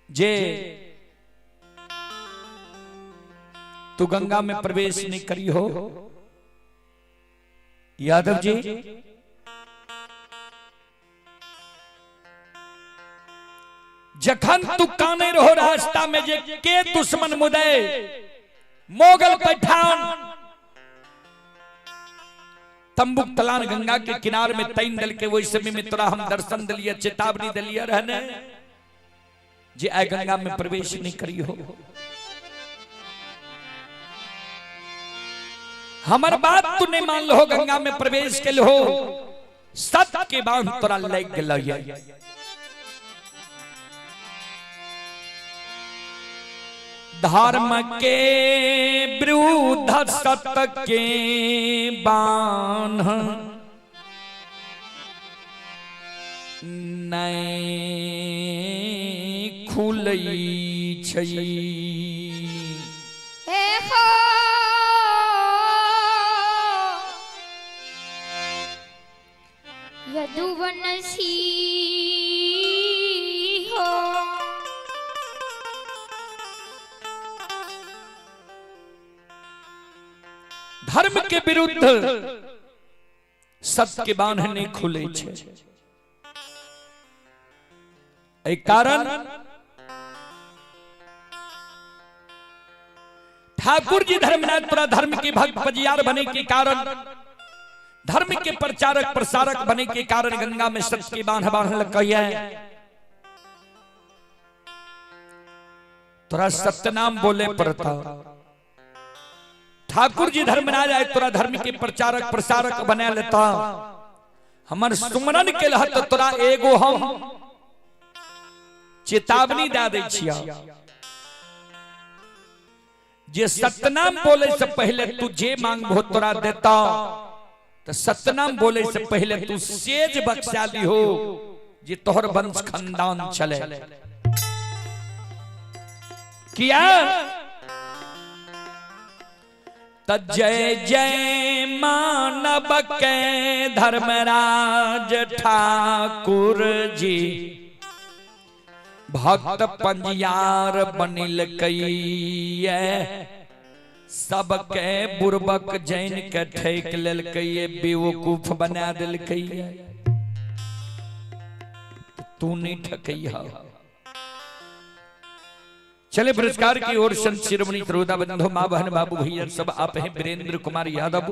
Speaker 1: जे तू गंगा में प्रवेश नहीं करी हो यादव जी जखन तू काने रहो रास्ता में जे के दुश्मन मुदे मोगल पठान तंबुक तलान गंगा के किनार में तैन दल के वही समय में तोरा हम दर्शन दिलिया चेतावनी दिलिया रहने जे आ गंगा में प्रवेश नहीं करी हो हमार बात तू नहीं मान लो गंगा में प्रवेश के लो सत्य के बांध तोरा लग गया धर्म के विरुद्ध सत्य के बाण नहीं खुलई छै
Speaker 2: हे हो यदुवनसी हो
Speaker 1: धर्म के विरुद्ध सत्य के बांध नहीं खुले छे एक कारण ठाकुर जी धर्मनाथपुरा धर्म के भक्त पजियार बने के कारण धर्म के प्रचारक प्रसारक बने के कारण गंगा में सत्य के बांध बांधल कहिए तोरा सत्य नाम बोले पड़ता ठाकुर जी धर्म ना जाए तोरा धर्म के प्रचारक प्रसारक बना लेता हमर सुमरन के लहत तोरा एगो हम चेतावनी दे दै छिया जे सतनाम बोले से पहले तू जे मांगबो तोरा देता तो सतनाम बोले से पहले तू सेज बख्शाली हो जे तोहर वंश खानदान चले किया जय जय मानव के धर्मराज ठाकुर जी भक्त पंजियार बनिल कई सबके बुर्बक जैन के ठेक लेल कई बेवकूफ बना दिल कई तू नहीं ठकैया। चले पुरस्कार की ओर संत शिरोमणि त्रोदा बंधु मां बहन बाबू भैया सब आप हैं। वीरेंद्र कुमार यादव,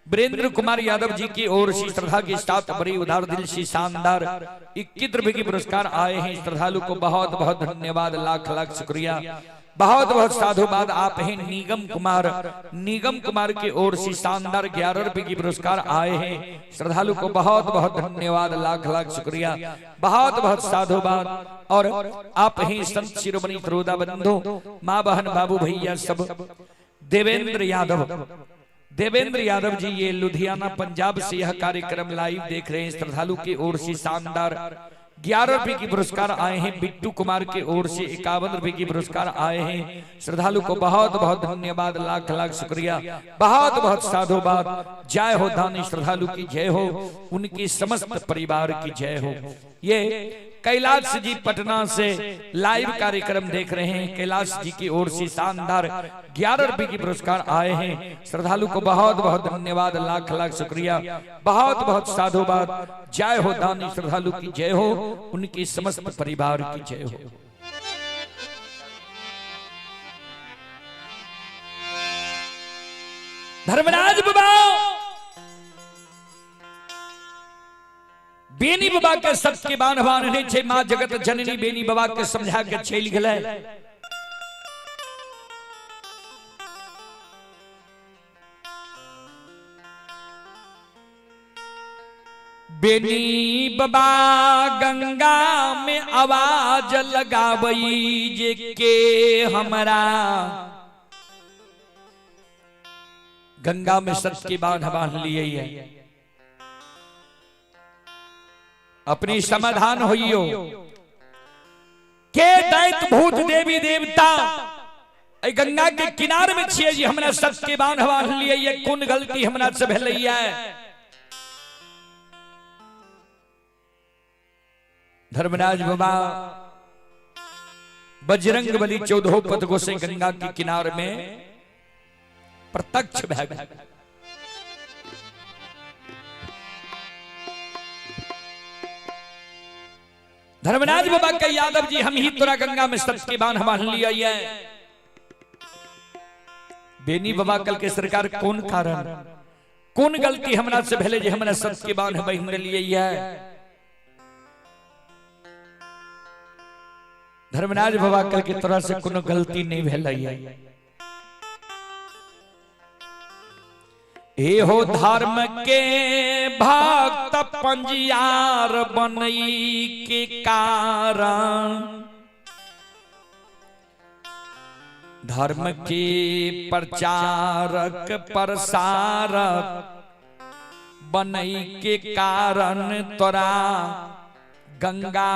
Speaker 1: वीरेंद्र कुमार यादव जी की ओर से श्रद्धा के साथ बड़ी उदार दिल से शानदार 21 रुपए के पुरस्कार आए हैं। श्रद्धालु को बहुत बहुत धन्यवाद, लाख लाख शुक्रिया, बहुत बहुत साधुवाद। आप हैं निगम कुमार, निगम कुमार की ओर से शानदार 11 रुपए की पुरस्कार आए हैं। श्रद्धालु को बहुत बहुत धन्यवाद, लाख लाख शुक्रिया, बहुत बहुत साधुवाद। और आप हैं संत शिरोमणि त्रोदा बंधु मां बहन बाबू भैया सब। देवेंद्र यादव, देवेंद्र यादव जी ये लुधियाना पंजाब से यह कार्यक्रम लाइव देख रहे हैं। श्रद्धालु की ओर से शानदार 11 रुपए की पुरस्कार आए हैं। बिट्टू कुमार की ओर से 51 रुपए की पुरस्कार आए हैं। श्रद्धालु को बहुत बहुत धन्यवाद, लाख लाख शुक्रिया, बहुत बहुत साधुवाद। जय हो दानी श्रद्धालु की जय हो, उनकी समस्त परिवार की जय हो। ये कैलाश जी पटना से लाइव कार्यक्रम देख रहे हैं। कैलाश जी की ओर से शानदार 11 रुपए की पुरस्कार आए हैं। श्रद्धालु को बहुत बहुत धन्यवाद, लाख लाख शुक्रिया, बहुत बहुत साधुवाद। जय हो दानी श्रद्धालु की जय हो, उनकी समस्त परिवार की जय हो। धर्मराज बाबा बेनी बाबा के सबके बानवान ने छे मां जगत जननी बेनी बाबा के समझा के चल गए। बेनी बाबा गंगा में आवाज लगावई जे के हमरा गंगा में सच की बांध लिए है। अपनी समाधान होइयो के दैत भूत देवी देवता ए गंगा के किनारे में छिए जी हमरा सच के बांध लिए ये कौन गलती हमरा से भेलैया। धर्मराज बाबा बजरंग बली 14 पद गोसे गंगा के किनारे में प्रत्यक्ष भय गए। धर्मराज बाबा के यादव जी हम ही तोरा गंगा में सच के बांध लिया। बेनी बाबा कल के सरकार कौन कारण कौन गलती हमरा से भेले जे हमरा सच के बांध लिया। धर्मराज बाबा कल के तोरा से कोनो गलती नहीं भेलैया। हे हो धर्म के भक्त पंजियार बनई के कारण, धर्म के प्रचारक प्रसारक बनई के कारण तोरा गंगा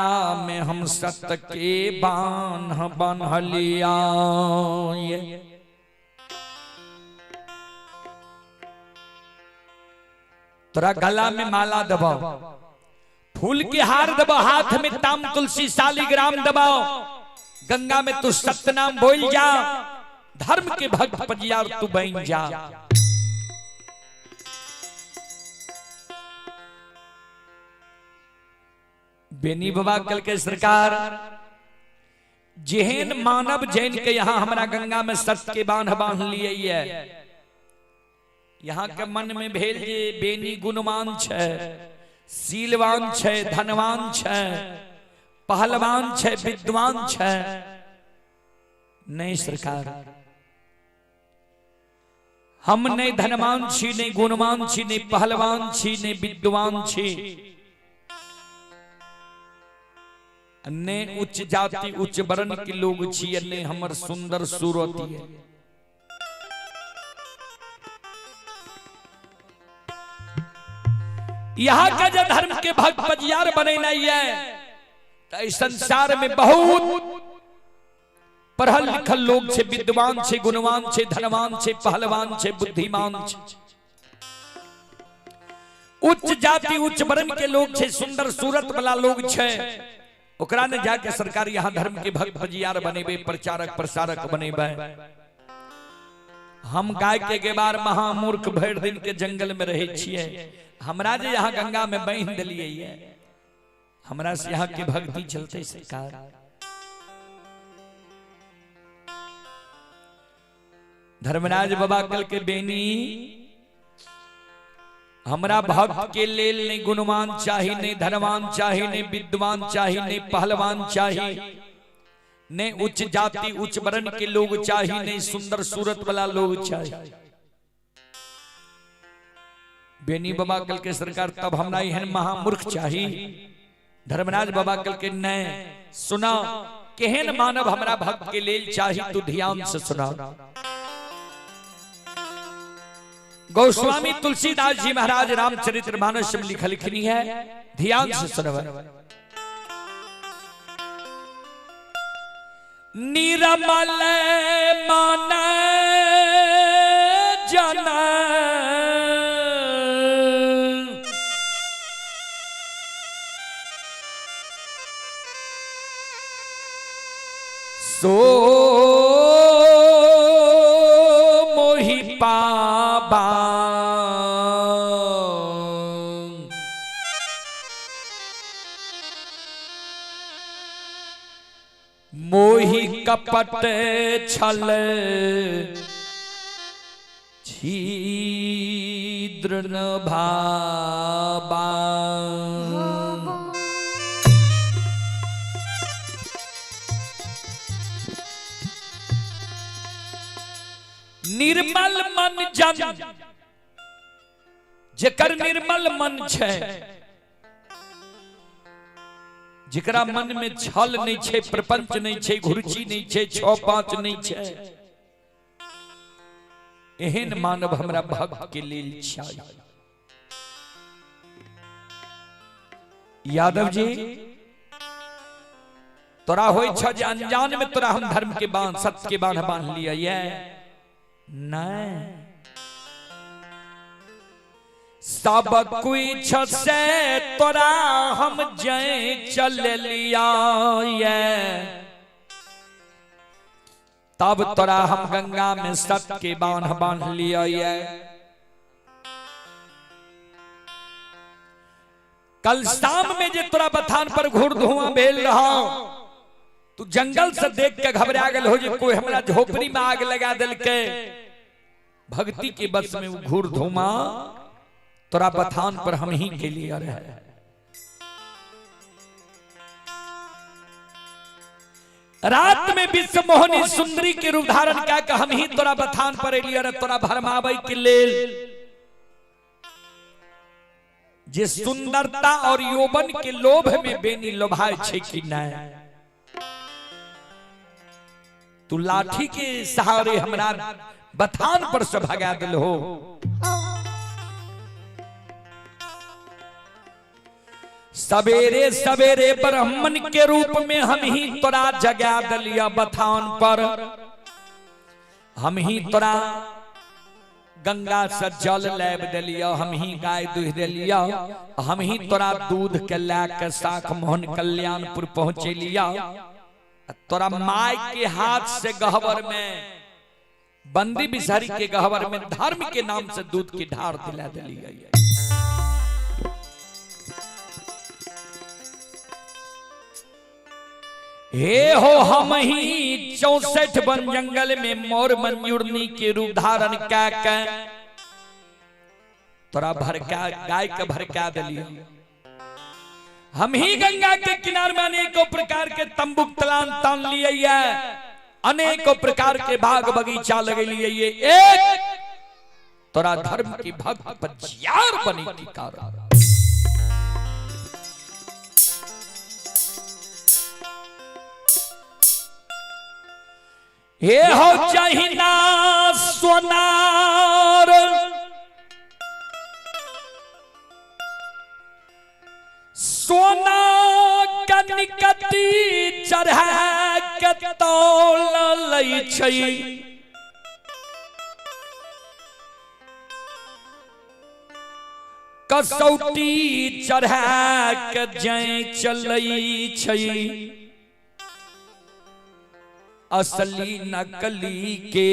Speaker 1: में हम सत्य के बांध बन्हलिया। तोरा गला में माला दबाओ, फूल के हार दबाओ, हाथ में ताम तुलसी शालिग्राम दबाओ, गंगा में तू सत्य नाम बोल जा, धर्म के भक्त पंजियार तू बन जा। बेनी बाबा कल के सरकार जेहन मानव जैन के यहाँ हमारा गंगा में सत्य के बांध लिए है। यहाँ के मन में भेल जे बेनी गुणवान छे, शीलवान छे, धनवान छे, पहलवान छे, विद्वान छे। नहीं सरकार, हम नहीं धनवान छी, नहीं गुणवान छी, नहीं पहलवान छी, नहीं विद्वान छी, ने उच्च जाति उच्च वर्ण के लोग छी, ने हमर सुंदर सूरत है। यहाँ का जो धर्म के भक्त पंजियार बने नहीं है, तो इस संसार में बहुत पढ़ल लिखल लोग छे, विद्वान छे, गुणवान छे, धनवान छे, पहलवान छे, बुद्धिमान छे, उच्च जाति उच्च वर्ण के लोग छे, सुंदर सूरत वाला लोग छे। ओकरा ने जाके सरकार यहाँ धर्म के भक्त पंजियार बनेबे, प्रचारक प्रसारक बनेबे। हम गाय के बार महामूर्ख भर दिन के जंगल में रहे छिए, हमरा जे यहाँ गंगा में बांध दिलिए हमरा से यहाँ के भक्ति चलते सरकार। धर्मराज बाबा कल के बेनी हमरा भक्त के लेल नहीं गुणवान चाहिए, नहीं धनवान चाहिए, नहीं विद्वान चाहिए, नहीं पहलवान चाहिए, नहीं उच्च जाति उच्च वर्ण के लोग चाहिए, नहीं सुंदर सूरत वाला लोग चाहिए। बेनी बाबा कल के सरकार तब हमरा यह महामूर्ख चाहिए। धर्मराज बाबा कल के न सुना केहन मानव हमरा भक्त के लेल चाहिए, तू ध्यान से सुना। गोस्वामी तुलसीदास जी महाराज रामचरितमानस में लिखनी है, ध्यान से सुनवा। निरमल मन जन सो मोहि पाबा, मोहि कपट छल छिद्र न भाबा। निर्मल मन जन, जेकर निर्मल मन छे, जेकरा मन में छल नहीं छे, प्रपंच नहीं छे, घुरची नहीं छे, 6-5 नहीं छे, एहन मानव हमरा भक्त के लेल चाहिए। यादव जी तोरा होय छ जे अनजान में तोरा हम धर्म के बांध, सत्य के बांध बांध लिया ये नहीं। सब कुछ से तोरा हम जय चल लिया ये, तब तोरा हम गंगा में सत्य के बांध बांध लिया ये। कल शाम में जे तोरा बथान पर घूर धुआं भेल रहा, तू जंगल से देख के घबरा गल हो जे कोई हमरा झोपड़ी में आग लगा दिल के। भक्ति के बस में वो घूर धुआं तोरा बथान पर हम ही के लिए रहे। रात में विश्व मोहनी सुंदरी के रूप धारण का हम ही तोरा बथान पर एलिया रे, तोरा भरमावे के लेल। जे सुंदरता और यौवन के लोभ में बेनी लोभाय छे कि नहीं, तू लाठी के सहारे हमरा बथान पर से भगा दिल हो। सवेरे सवेरे ब्राह्मण के रूप में हम ही तोरा जगा दिलिया बथान पर, हम ही तोरा गंगा से जल लैब दिलिया, हम ही गाय दूध दिलिया, हम ही तोरा दूध के लाके साख मोहन कल्याणपुर पहुंचे लिया। तोरा माय के हाथ से गहवर में, बंदी बिसारी के गहवर में धर्म के नाम से दूध की ढार दिला दिलिया। हे हो हम ही 64 वन जंगल में मोर मंजूरनी के रूप धारण का तोरा भड़का गाय के भड़का दिलिया। हम ही गंगा के किनारे में अनेकों प्रकार के तंबू तलान तान लिए, अनेकों प्रकार के बाग बगीचा लगे लिए। एक तोरा धर्म की भक्त पर जियार बनी की कारण। हे हो चाहिना सोनार, सोना कनिकती चढ़ा के तौल लई छै, कसौटी चढ़ा के जय चलई छै। असली नकली के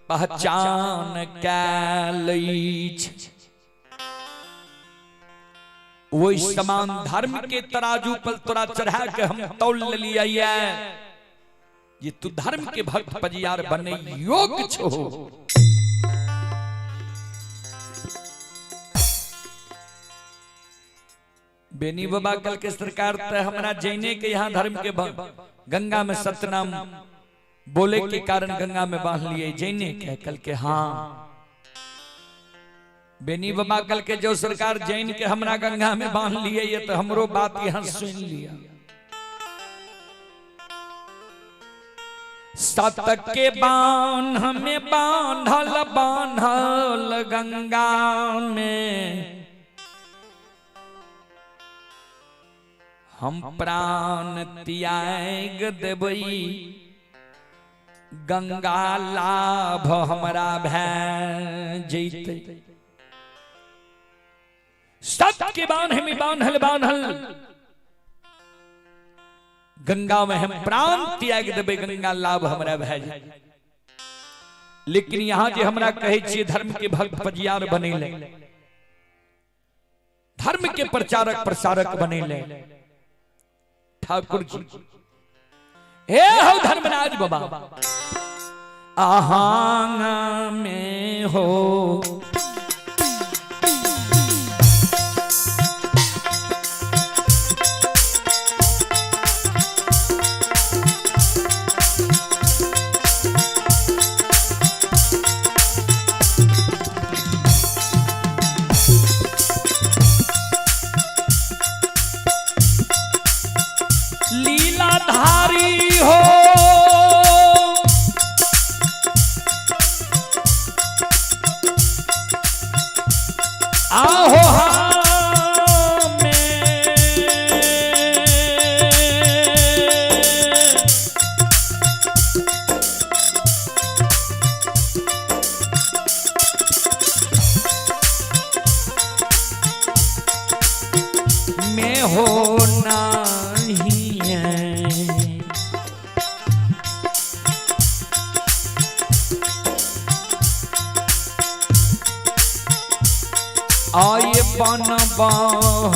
Speaker 1: पहचान कैलई। वो समान धर्म के तराजू पर तोरा चढ़ा के हम तौल लिया ये तू धर्म के भक्त पजियार बने योग्य छो। बेनी बाबा कल के सरकार तो हमारा जैने के यहाँ धर्म के गंगा में सतनाम बोले के कारण गंगा में बांध लिए जैने के कल के। हाँ बेनी बाबा कल के जो सरकार जैन के हमरा गंगा में बांध लिए ये तो हमरो बात यहाँ सुन लिया। सतक के बांध हमें बांधल गंगा में हम प्राण त्याग देबई गंगा लाभ हमरा भै जैते। सत्य के बांधल गंगा में हम प्राण त्याग देबे गंगा लाभ हमरा भै जाए। लेकिन यहाँ जे हमरा कहे छे धर्म के भक्त पजियार बनेले धर्म के प्रचारक प्रसारक बनेले ठाकुर जी हे हो धर्मराज बाबा आहांग में हो लीलाधारी हो आहो में हो नहीं आये बनबा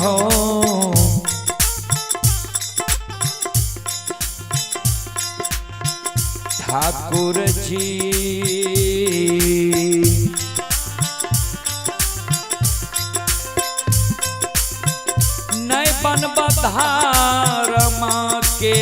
Speaker 1: हो ठाकुर जी नहीं बनबा धारमा के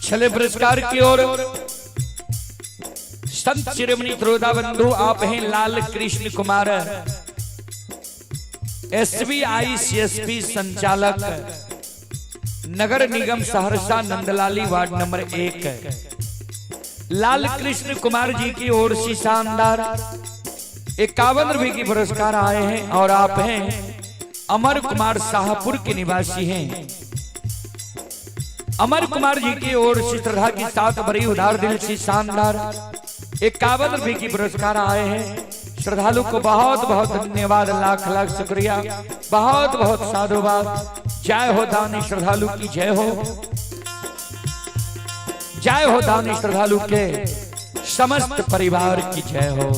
Speaker 1: छले पुरस्कार की ओर संत शिरोमणि त्रोदा बंधु आप हैं लाल कृष्ण कुमार, SBI-CSP संचालक, नगर निगम सहरसा, नंदलाली वार्ड नंबर 1। लाल कृष्ण कुमार जी की ओर से शानदार 51 रुपए की पुरस्कार आए हैं। और आप हैं अमर कुमार शाहपुर के निवासी हैं। अमर कुमार जी की ओर से श्रद्धा की साथ बड़ी उदार दिल से शानदार 51 रुपए की पुरस्कार आए हैं। श्रद्धालु को बहुत बहुत धन्यवाद, लाख लाख शुक्रिया, बहुत बहुत साधुवाद। जय हो दानी श्रद्धालु की जय हो, जय हो दानी श्रद्धालु के समस्त परिवार की जय हो।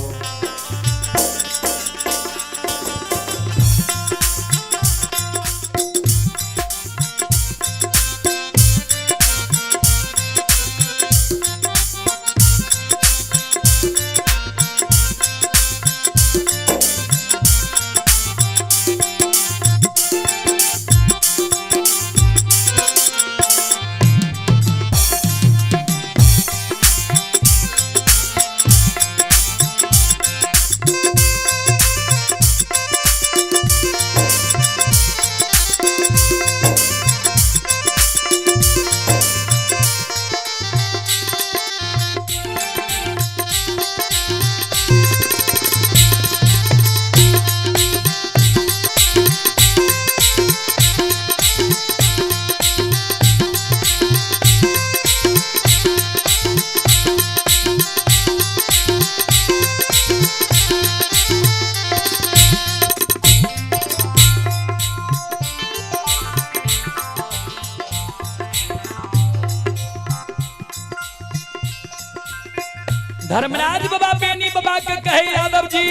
Speaker 1: धर्मराज बाबा बेनी बाबा के कहे यादव जी,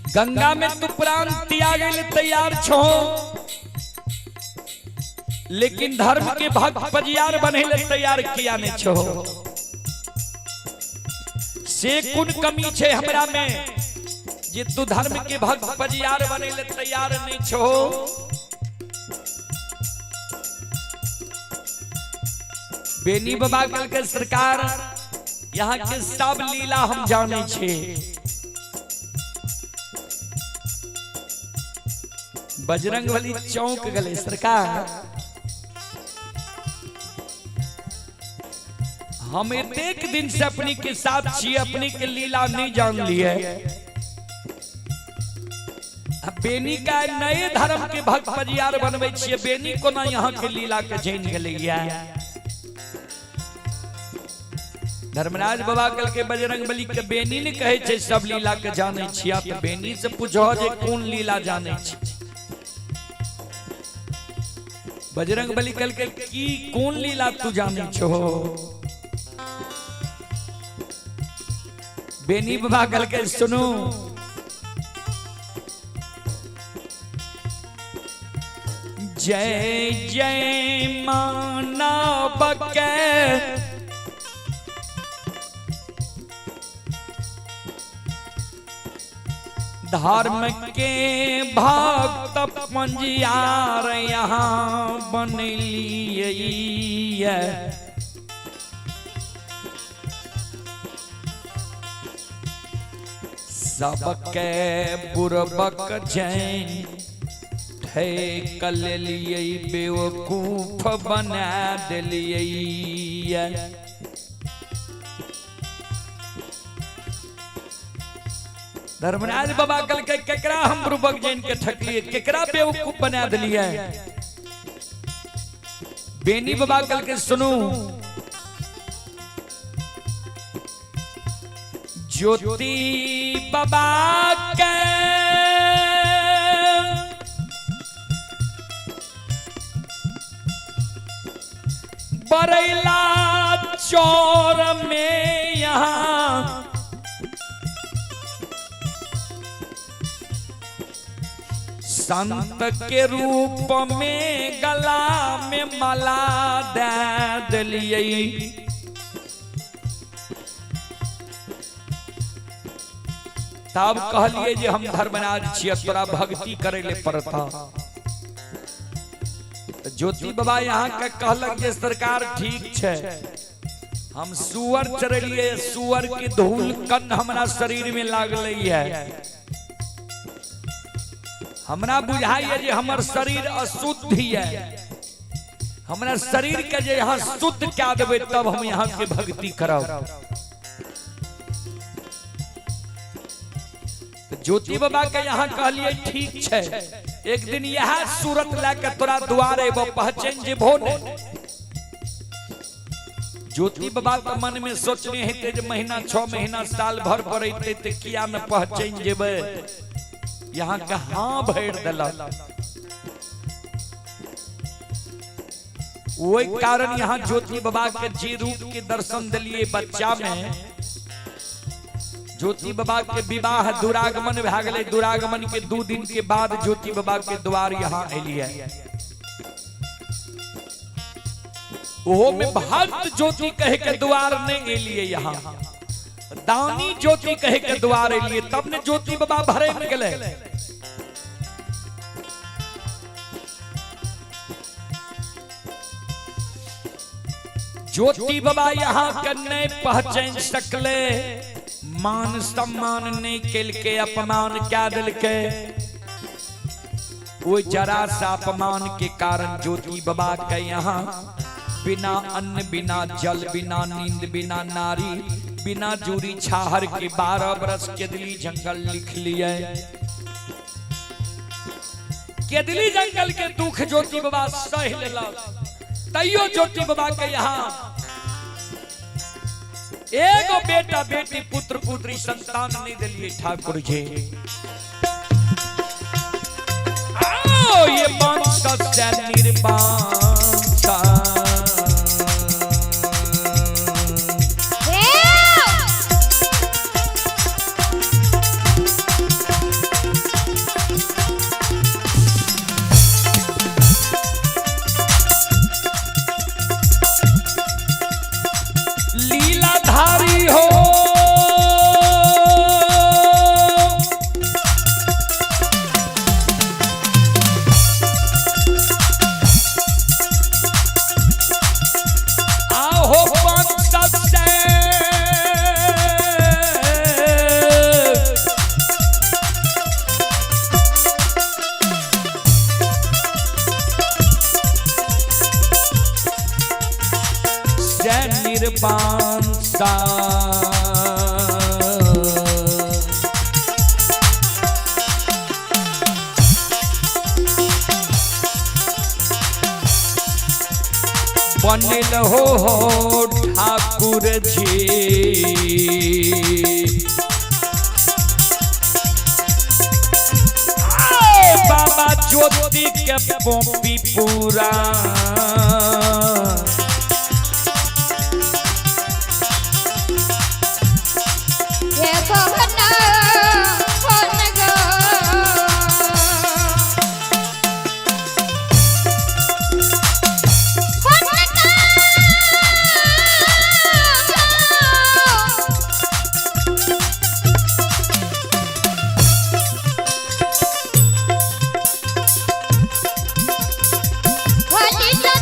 Speaker 1: गंगा में तू प्राण त्यागे ले तैयार छो, लेकिन धर्म के भक्त पजियार बने ले तैयार किया ने छो। से कुन कमी छे हमरा में जे तू धर्म के भक्त पजियार बने ले तैयार नहीं छो। बेनी बाबा कल के सरकार यहाँ के सब लीला हम जाने छे। बजरंगबली चौक गले सरकार, हम एक दिन से अपनी के साथ छी, अपनी के लीला नहीं जान लिए। बेनी का नए धर्म के भक्त पजियार बनवे छिए, बेनी को ना यहाँ के लीला के जान गलिया। धर्मराज बाबा कल के बजरंगबली के बेनी ने कहे छे सब लीला के जाने छिया, तो बेनी से पूछो जे कौन लीला जाने छी। बजरंगबली कल के की कौन लीला तू जाने छो। बेनी बाबा कल के सुनो, जय जय मानव के धर्म के भक्त पंजियार यहाँ बनलिए। सबके बुरबक जैन ठेक लेलिए, बेवकूफ बना दिलिए। धर्मराज बाबा कल के केकरा हम बुरबक जैन के ठकलिए, केकरा बेवकूफ बना दिलिए। बेनी बाबा कल के सुनू, ज्योति बाबा के बरैला चौर में यहाँ संत के रूप में गला में माला दे दिलिए। तब कहलिए जे हम धर्मराज छियै, तोरा भक्ति करे ले पड़ता। ज्योति बाबा यहाँ के कहलक जे सरकार ठीक छे, हम सुअर चरलिए, सुअर की धूल कन हमारा शरीर में लागल है, हमरा बुझाइए जे हमर शरीर अशुद्ध ही है, हमारा शरीर के जे यहाँ शुद्ध क्या देवे तब हम यहाँ के भक्ति करब। ज्योति बाबा के यहाँ कहलिए ठीक छे, एक दिन यह सूरत लेके तोरा द्वारे वो पहचान जेबो ने। ज्योति बाबा तो मन में सोचने हेते जे महीना 6 महीना साल भर पड़ते ते किया न पहचान जेबे, यहाँ के हाँ भर दिला। वही कारण यहाँ ज्योति बाबा के जी रूप के दर्शन दिलिए बच्चा में। ज्योति बाबा के विवाह दुरागमन भा गए, दुरागमन के 2 दिन के बाद ज्योति बाबा के द्वार यहाँ एलिए। ओहो में भक्त ज्योति कहे के द्वार नहीं एलिए, यहाँ दानी ज्योति कहे के द्वार एलिए, तब ने ज्योति बाबा भरे में गए। ज्योति बाबा यहाँ के नहीं पहचान सकले, मान सम्मान नहीं केल के, अपमान क्या दिल के। वो जरा सा अपमान के कारण ज्योति बाबा के यहाँ बिना अन्न बिना जल बिना नींद बिना नारी बिना जूरी छाहर के 12 बरस केदली जंगल लिख लिए। केदली जंगल के दुख ज्योति बाबा सह लेलक, तैयो ज्योति बाबा के यहाँ एगो बेटा बेटी पुत्र पुत्री संतान नहीं दिलिए ठाकुर जी। आओ ये वंश से निर्वांसा, लीलाधारी हो आओ हो वंश से निर्वांसा। बनिल हो ठाकुर जी, बाबा ज्योति के पोपी पूरा
Speaker 2: What is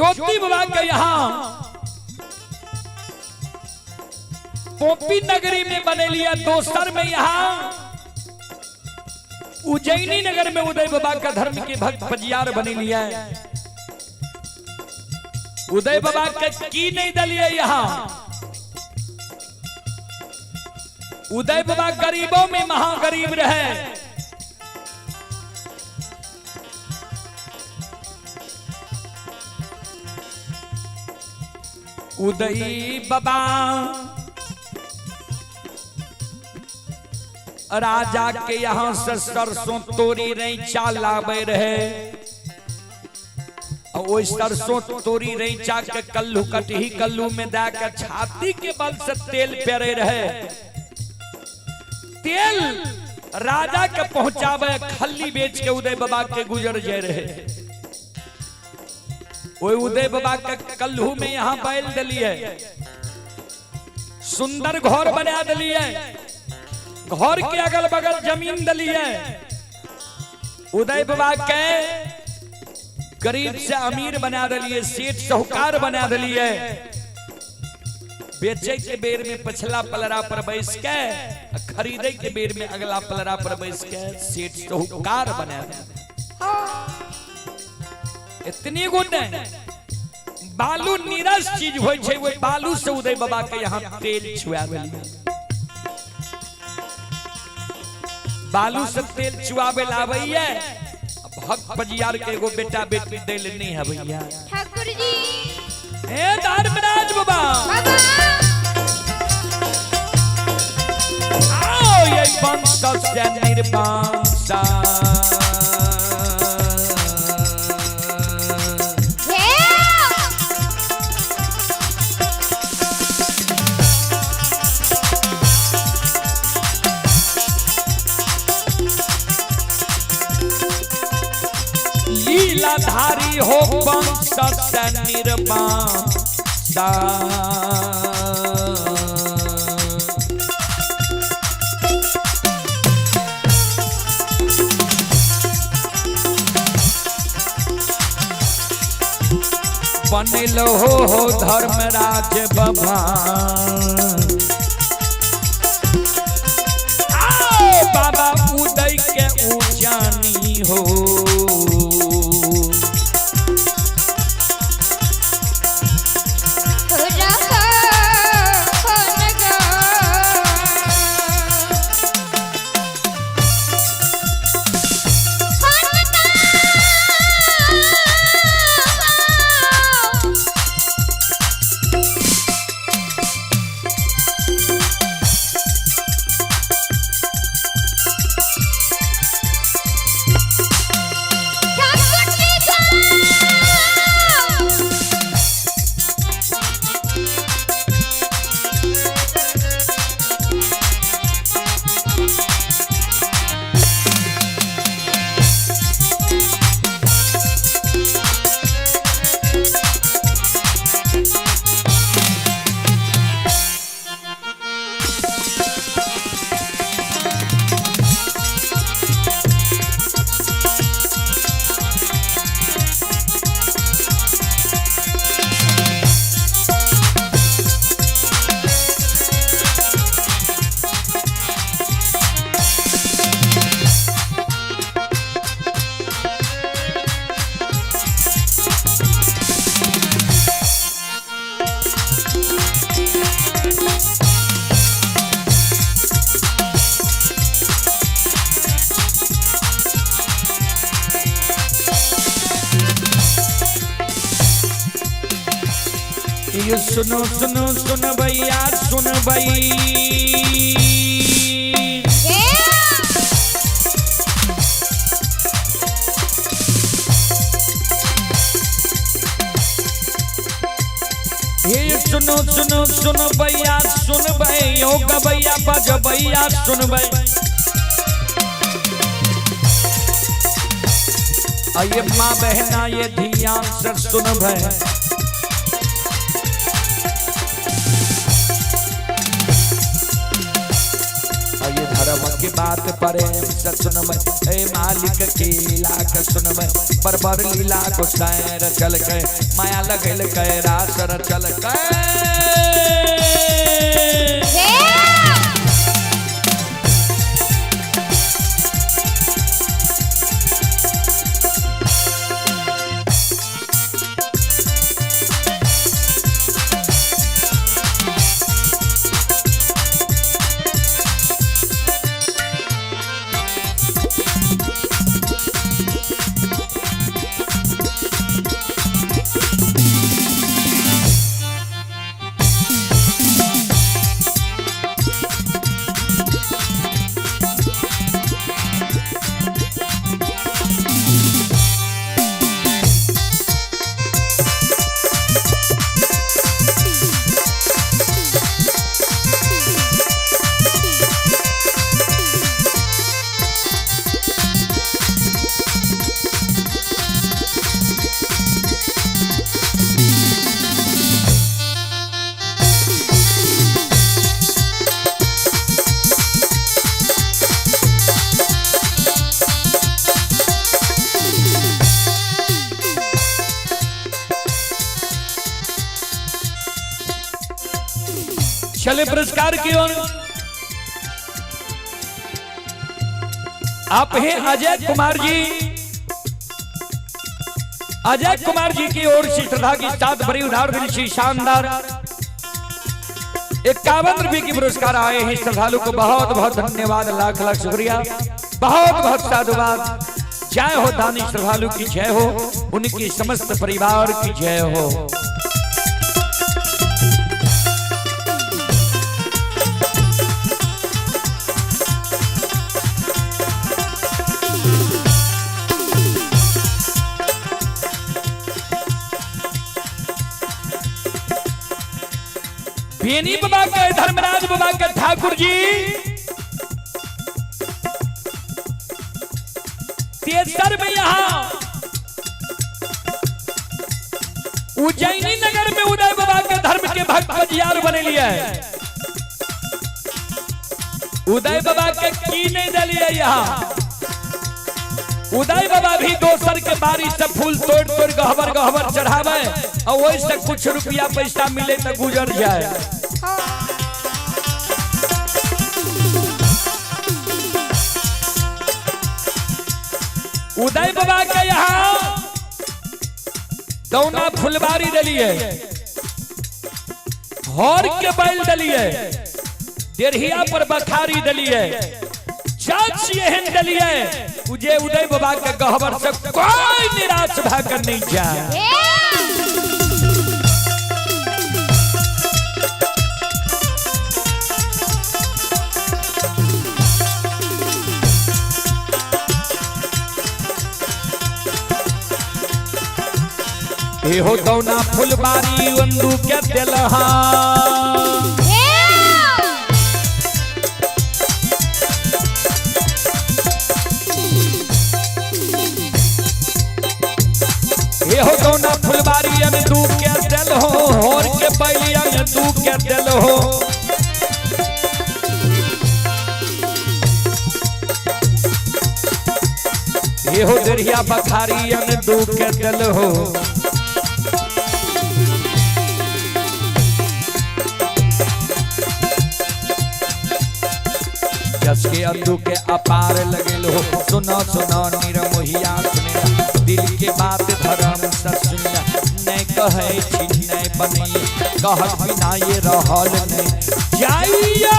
Speaker 1: ज्योति बाबा के यहाँ पोपी नगरी में बने लिया, दोसर में यहाँ उज्जैनी नगर में उदय बाबा का धर्म के भक्त पजियार बने लिया। उदय बाबा का की नहीं दलिए यहाँ। उदय बाबा गरीबों में महागरीब रहे। उदय बाबा राजा के यहाँ से सरसों तोरी रैंचा लावे रहे। वो सरसों तोरी रैंचा के कल्लू कटही कल्लू में देकर छाती के बल से तेल पेरे रहे। तेल राजा के पहुंचावे, खल्ली बेच के उदय बाबा के गुजर जाए रहे। वो उदय बाबा के कल्लू में यहाँ बैल दलिए, सुंदर घर बना दलिए, घर के अगल बगल जमीन दलिए। उदय बाबा के गरीब से अमीर बना दिलिए, सेठ साहूकार बना दिलिए। बेचे के बेर में पछला पलरा पर बैस के, खरीदे के बेर में अगला पलरा पर बैस के सेठ साहूकार बना दिलिए। इतनी गुण बालू नीरस चीज होय छे, वो बालू से उदय बाबा के यहाँ तेल छुआ दिलिए। बालू से तेल चुआवे लावैया। भक्त पजियार के एगो बेटा बेटी दिल नहीं है भैया।
Speaker 2: ठाकुर जी
Speaker 1: ए धर्मराज बाबा आओ ये वंश से निर्वंशा लीलाधारी हो वंश से निर्वंशा। बनल हो धर्मराज बाबा, बाबा उदय के उजानी हो। ये सुनो सुनो सुन भैया सुन भई, ये सुनो सुनो सुन भैया सुन भई, ओ गबैया बज भैया सुन भई। ये माँ बहना ये ध्यान से सुन भई। धर्म की बात प्रेम से सुनबै ए मालिक की लीला के सुनबै परबर लीला को सैर चल के माया लगल के रास चल के चले पुरस्कार की ओर आप हैं अजय कुमार जी। अजय कुमार जी की ओर से श्रद्धा की साथ भरी उधार दिल शानदार 51 रुपए की पुरस्कार आए हैं श्रद्धालु को बहुत बहुत धन्यवाद, लाख लाख शुक्रिया, बहुत बहुत साधुवाद। जय हो दानी श्रद्धालु की जय हो, उनकी समस्त परिवार की जय हो। बेनी बाबा के धर्मराज बाबा के ठाकुर जी तेसर में यहाँ उज्जैनी नगर में उदय बाबा के धर्म के भक्त बजियार बने लिए। उदय बाबा के की नहीं दलिए यहाँ। उदय बाबा भी दोसर के बारी से फूल तोड़ तोड़ गहबर गहबर चढ़ावे और वही से कुछ रुपया पैसा मिले तो गुजर जाए। उदय बाबा के यहाँ दौना फुलबारी दलिए, हौर के बैल दलिए, देरहिया पर बखारी दलिए, चाच एहन दलिए उजे उदय बाबा के गहबर से कोई निराश भाकर नहीं जाए। हो दौना फुलबारी वंदू के दिलहा हो दौना फुलबारी में दू के दिल हो, और के बैलिया में दू के दिल हो। हो देरिया बखारी में दू के दिल हो। जस के अंधु के अपार लगेल हो, सुनो सुनो निरमोहिया सुने दिल के बात धर्म ससुना नहीं कहे छी नहीं बनी कहत बिना ये रहल नहीं जाइया।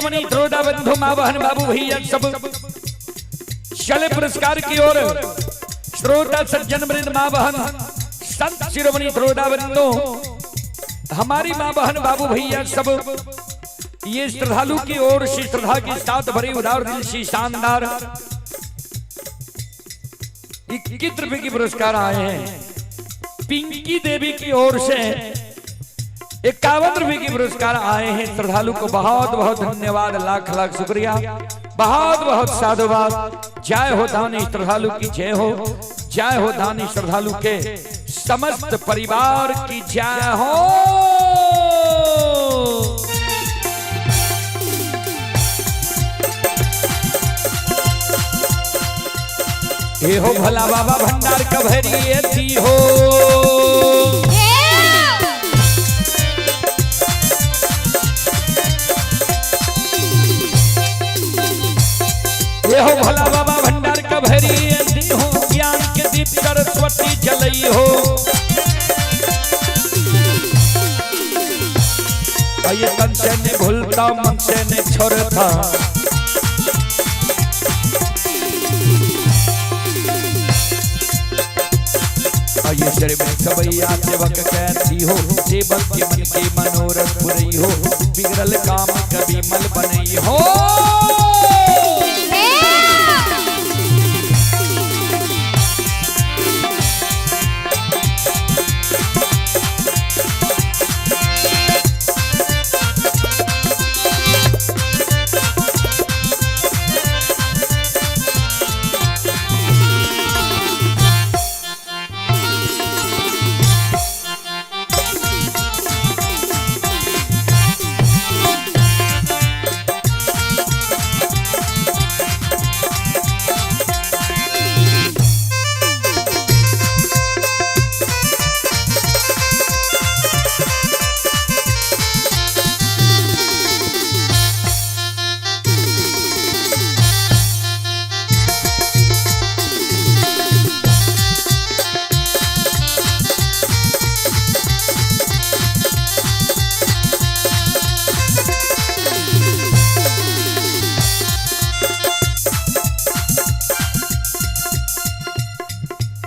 Speaker 1: शिरोमणि त्रोदा बंधु मां बहन बाबू भैया सब चले पुरस्कार की ओर। श्रोता सज्जन वृंद मां बहन संत शिरोमणि त्रोदा बंधु हमारी मां बहन बाबू भैया सब ये श्रद्धालु की ओर से श्रद्धा के साथ भरे उदार दिल से शानदार 21 रुपए की पुरस्कार आए हैं। पिंकी देवी की ओर से 51 रुपए की पुरस्कार आए हैं। श्रद्धालु को बहुत बहुत धन्यवाद, लाख लाख शुक्रिया, बहुत बहुत साधुवाद। जय हो दानी श्रद्धालु की जय हो, जय हो दानी श्रद्धालु के समस्त परिवार की जय हो। हे हो भला बाबा भंडार कभरी थी हो। हे हो भला बाबा भंडार कभरी थी हो। ज्ञान के दीप सरस्वती जलई हो। ये तन से ने भूलता मन से ने छोड़ता। ये शरीर में सबैया सेवक कहती हो। सेवक के मन के मनोरथ पुरई हो। बिगड़ल काम कभी मल बनई हो।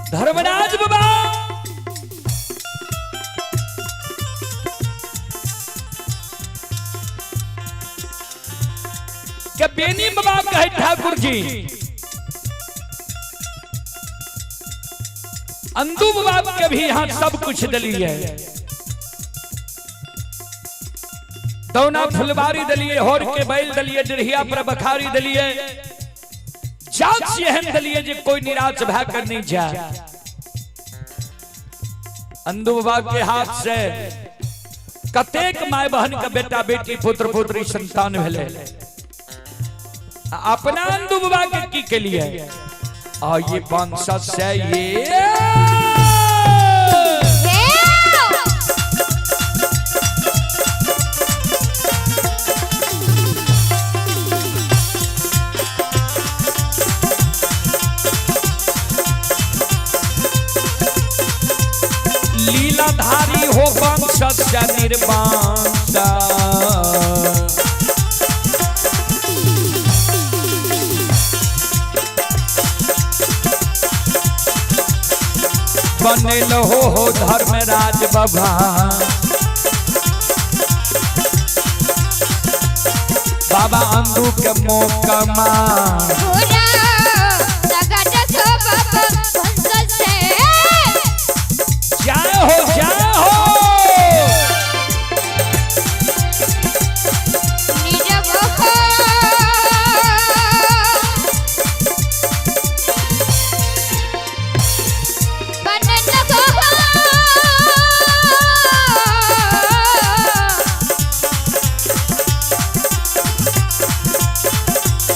Speaker 1: धर्मराज बाबा क्या बेनी बाबा कहे ठाकुर जी अंदू बाबा के भी यहां सब कुछ दली है। दौना फुलवारी दलिए, होर के बैल दलिए, डिरहिया पर बखारी दलिए, जात से हम दलिए जे कोई निराश भाकर नहीं जाए। अंदू बाबा के हाथ से कतेक माय बहन का बेटा बेटी पुत्र पुत्री संतान भेले। अपना अंदू बाबा के लिए आ ये 500 से ये लीलाधारी हो वंशस्य निर्वांशा। बनेल हो धर्मराज बाबा। बाबा अंदू के मोकमा जय हो जय हो।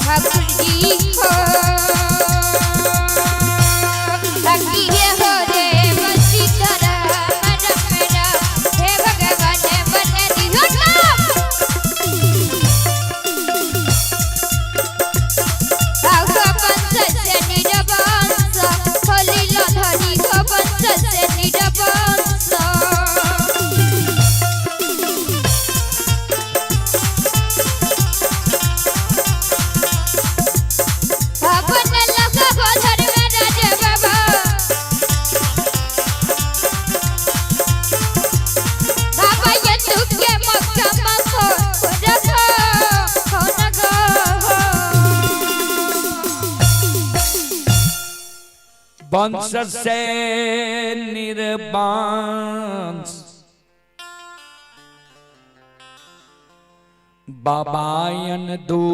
Speaker 2: ठाकुर जी को
Speaker 1: वंश से निर्वंश बाबायन दू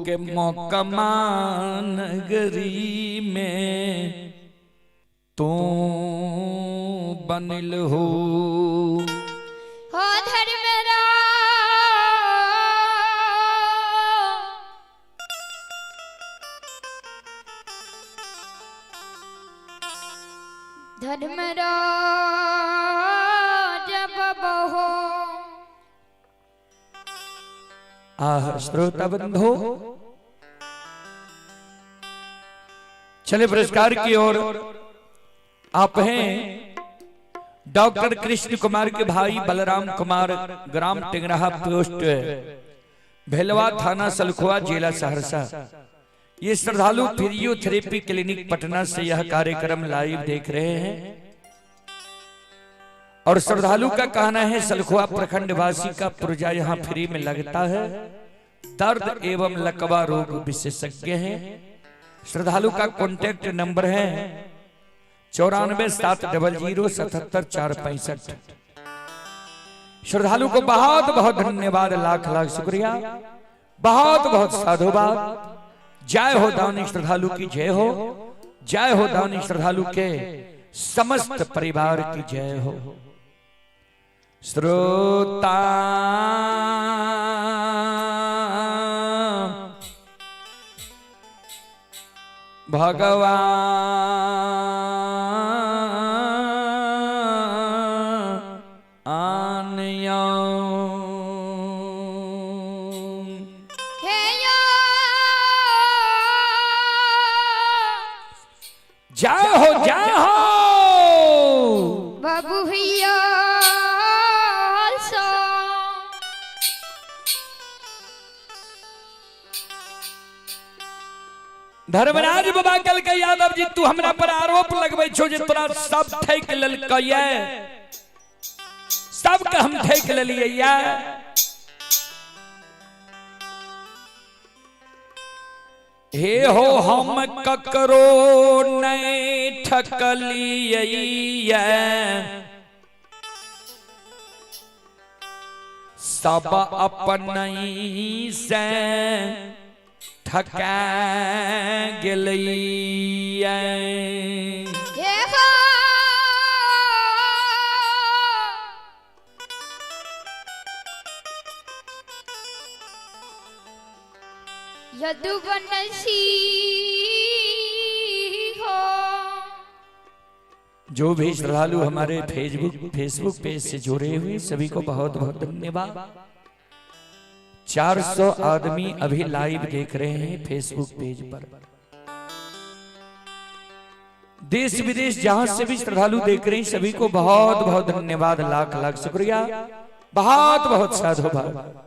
Speaker 1: के मोकमा नगरी में तू बनिल हो
Speaker 2: धर्मरा धर्मरा जब बहो।
Speaker 1: श्रोता बंधो चले पुरस्कार की ओर। आप हैं डॉक्टर कृष्ण कुमार के भाई बलराम कुमार, ग्राम टिंगराहा, पोस्ट भेलवा, थाना सलखुआ, जिला सहरसा। ये श्रद्धालु फिजियोथेरेपी क्लिनिक पटना से यह कार्यक्रम लाइव देख रहे हैं और श्रद्धालु का कहना है सलखुआ प्रखंड वासी का पुर्जा यहाँ फ्री में लगता है। दर्द एवं लकवा रोग विशेषज्ञ हैं। श्रद्धालु का कॉन्टैक्ट नंबर है 9470077465। श्रद्धालु को बहुत बहुत धन्यवाद, लाख लाख शुक्रिया, बहुत बहुत साधुवाद। जय हो दानी श्रद्धालु की जय हो, जय हो दानी श्रद्धालु के समस्त परिवार की जय हो। श्रोता भगवान जय हो, जय हो
Speaker 2: बाबू भैया।
Speaker 1: धर्मराज बाबा कल के यादव जी तू हमरा पर आरोप लगबै छो जे तोरा सब ठेक लेलकै, सब के हम ठेक लेलियै या। हे हो हम ककरो नहीं ठकलियै, सब अपनई से ठका गेलियै।
Speaker 2: यदुवंशी हो।
Speaker 1: जो भी श्रद्धालु हमारे फेसबुक पेज से जुड़े हुए सभी को बहुत बहुत धन्यवाद। 400 आदमी अभी लाइव देख रहे हैं फेसबुक पेज पर। देश विदेश जहां से भी श्रद्धालु देख रहे हैं सभी को बहुत बहुत धन्यवाद, लाख लाख शुक्रिया, बहुत बहुत साधुवाद।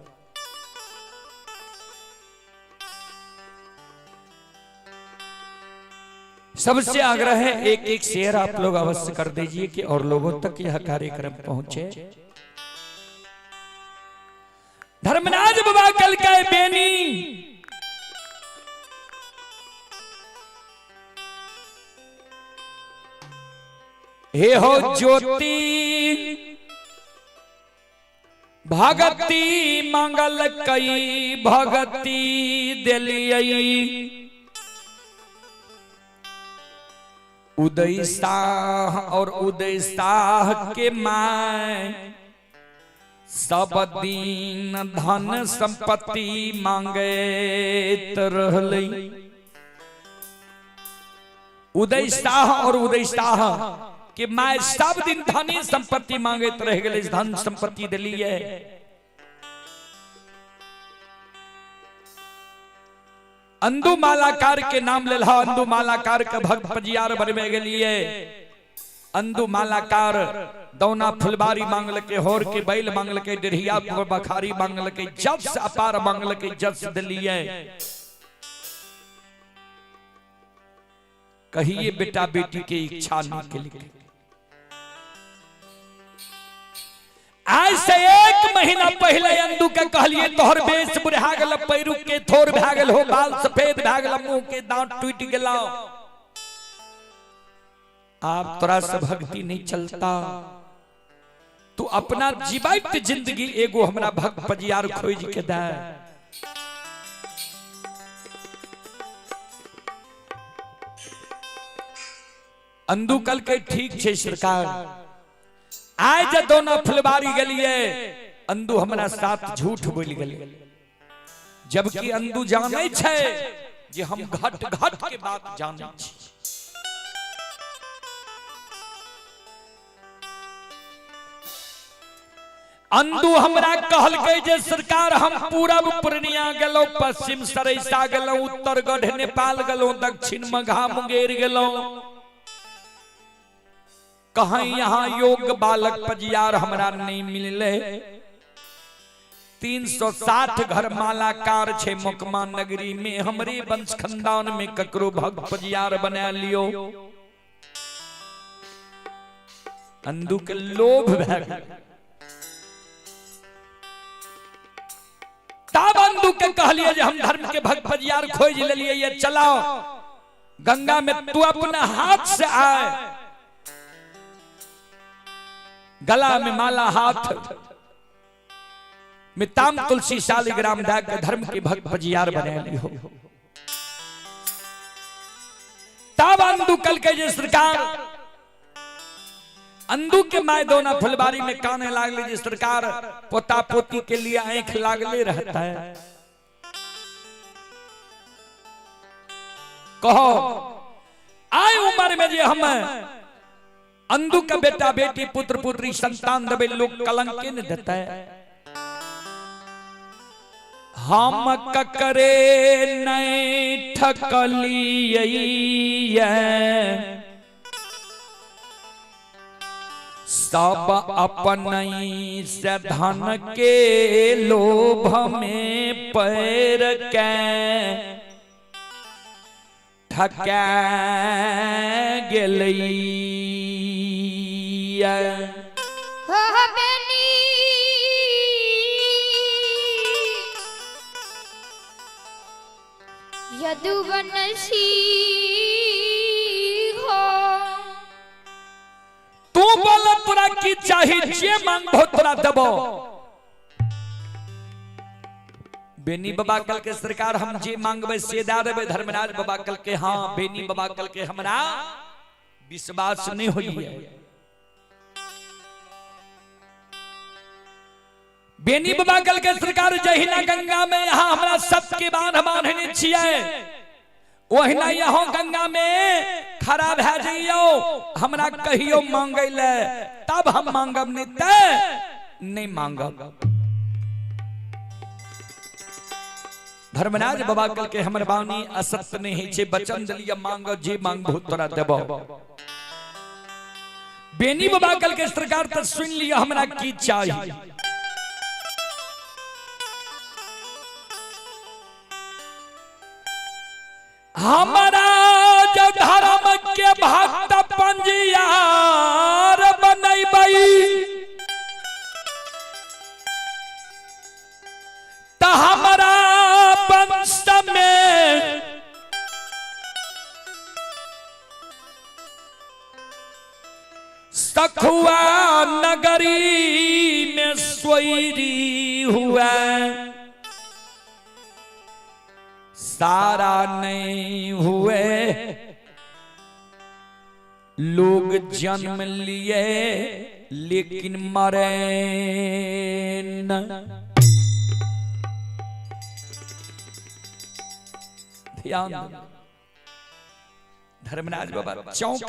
Speaker 1: सबसे आग्रह है एक एक शेयर आप लोग अवश्य कर दीजिए कि और लोगों तक यह कार्यक्रम पहुंचे। धर्मराज बाबा कल का बेनी हे हो ज्योति भगती मंगल कई भगती दिलियई। उदय शाह और उदय शाह के माय सब दिन धन संपत्ति मांगे रहलै। उदय शाह और उदय शाह के माय सब दिन धनी संपत्ति मांगे रह गए, धन संपत्ति दिलिए। अंदु मालाकार के नाम ले ला, अंदु मालाकार के भक्त पजियार बनवे गेलिए। अंदु मालाकार दौना फुलबारी मांगल के, होर के बैल मांगल के, डेढ़िया बखारी मांगल के, जस अपार मांगल के, जस दिलिए। कहिए बेटा बेटी के इच्छा नहीं के लिए। आज से 1 महीना पहले अंदू के कहलिए तोहर बेस बुढ़ा गेल, पैरू के थोर भा गेल हो, बाल सफेद भा गेल, मुंह के दांत टूट गेल। आप तोरा से भक्ति नहीं चलता, तू अपना जीवित जिंदगी एगो हमरा भक्त पजियार खोज के दे। अंदू कल के ठीक छे सरकार, आज दोनों फुलबारी गलिए अंदू हमारा साथ झूठ बोल गए, जबकि अंदू जाने छे जे हम घट घट के बात जाने छी। अंदू हमरा कहल गए जे सरकार हम पूरब पूर्णिया गेलो, पश्चिम सरैसा गेलो, उत्तर गढ़ नेपाल गेलो, दक्षिण मघा मुंगेर गेलो, कहीं यहाँ योग बालक पजियार हमरा नहीं मिलले। 360 घर मालाकार छे मुकमा नगरी में, हमरे वंश खानदान में ककरो भक्त पजियार बना लियो। अंदू के लोभ भे तब अंदू के कहलिए जे हम धर्म के भक्त पजियार खोज ले लिए, ये चलाओ गंगा में तू अपना हाथ से आए, गला में माला, हाथ में ताम तुलसी शालिग्राम दाग के धर्म के भक्त पजियार बना लियो। तब अंदू कल के जे सरकार, अंदू के माय दोना फुलबारी में काने लागले जे सरकार पोता पोती के लिए आंख लागले रहता है। कहो आए उम्र में जे हम अंदू का बेटा बेटी पुत्र पुत्री संतान दबे लोग कलंक न देता है। हम ककरे नहीं ठकलिए, सब अपनई से धन के लोभ में पैर के ठका गेलई।
Speaker 2: हो बेनी यदुवनसी हो,
Speaker 1: तू बोल तोरा की चाहिए, जे मांगबो तोरा देबो। बेनी बाबा कल के सरकार हम जे मांगबे से दे देबे। धर्मराज बाबा कल के हाँ, बेनी बाबा कल के हमरा विश्वास नहीं होई है। बेनी बाबा कल के सरकार जहिना गंगा में यहाँ हमरा सबके बांध बांधने छिए, ओहिना यहाँ गंगा में खड़ा भे जाइयो, हमरा कहियो मांगे ले, तब हम मांगब, नहीं ते नहीं मांगब। धर्मराज बाबा कल के हमर बानी असत्य नहीं छे, बचन दलिया मांगो जे मांगबो तोरा देबो। बेनी बाबा कल के सरकार त सुन लिया हमरा की चाहिए। हमारा जो धर्म के भक्त पंजियार बनैबई, त हमारा वंश में सखुआ नगरी में सोईरी हुआ, सारा नहीं हुए लोग जन्म लिए लेकिन मरे न। ध्यान दो। धर्मराज बाबा चौंक।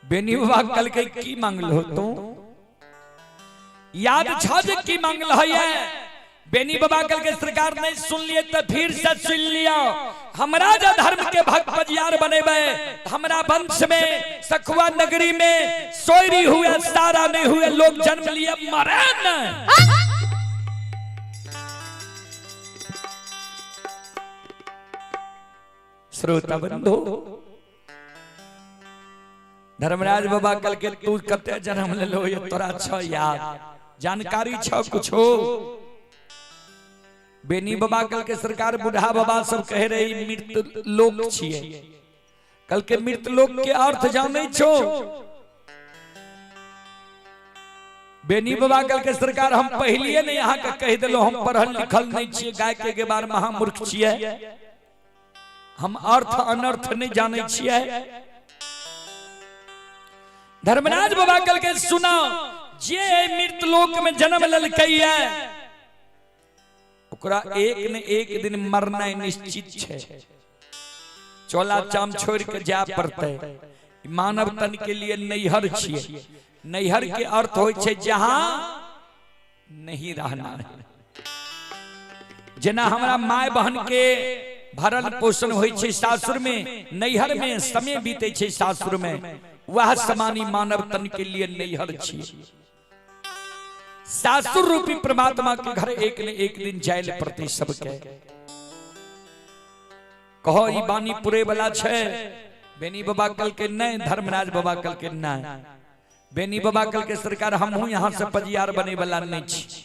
Speaker 1: बेनी बाबा कल के की मांगल हो तो याद छाज की मांगल है। बेनी बाबा कल के सरकार नहीं सुन लिए तो फिर से सुन लिया। हमरा जो धर्म के भक्त पजियार बनेबे, हमरा वंश में सखुआ नगरी में सोयरी हुए, सारा नहीं हुए लोग जन्म लिए मरे न। श्रोता बंधु, धर्मराज बाबा कल के तू कते जन्म ले लो, ये तोरा छ याद जानकारी छ कुछ हो। बेनी बाबा कल के सरकार बुढ़ा बाबा सब कह रही मृत लोक छिए, कल के मृत लोक के अर्थ जाने छो। बेनी बाबा कल के सरकार हम पहलिए ने यहाँ का कह दिलो, हम पढ़ल लिखल नहीं छिए, गाय के बारे में महामूर्ख छिए, हम अर्थ अनर्थ नहीं जाने छिए। धर्मराज बाबा कल के सुना, जे मृत लोक में जन्म ललकैया ओकरा एक न एक दिन मरना निश्चित है। चोला चाम छोड़ के जा पड़ते। मानव तन के लिए नैहर छिए। नैहर के अर्थ होय छे जहां नहीं रहना है। जना हमारा माय बहन के भरल पोषण होय छे सासुर में, नैहर में समय बीते छे सासुर में, वह समानी मानव तन के लिए नैहर छिए। सासुर रूपी परमात्मा के घर एक न एक दिन जायल पड़ते सबके। कहो ई बानी पूरे वाला छे। बेनी बाबा कल के नहीं, धर्मराज बाबा कल के नहीं। बेनी बाबा कल के सरकार हम हूं यहाँ से पजियार बने वाला नहीं छी।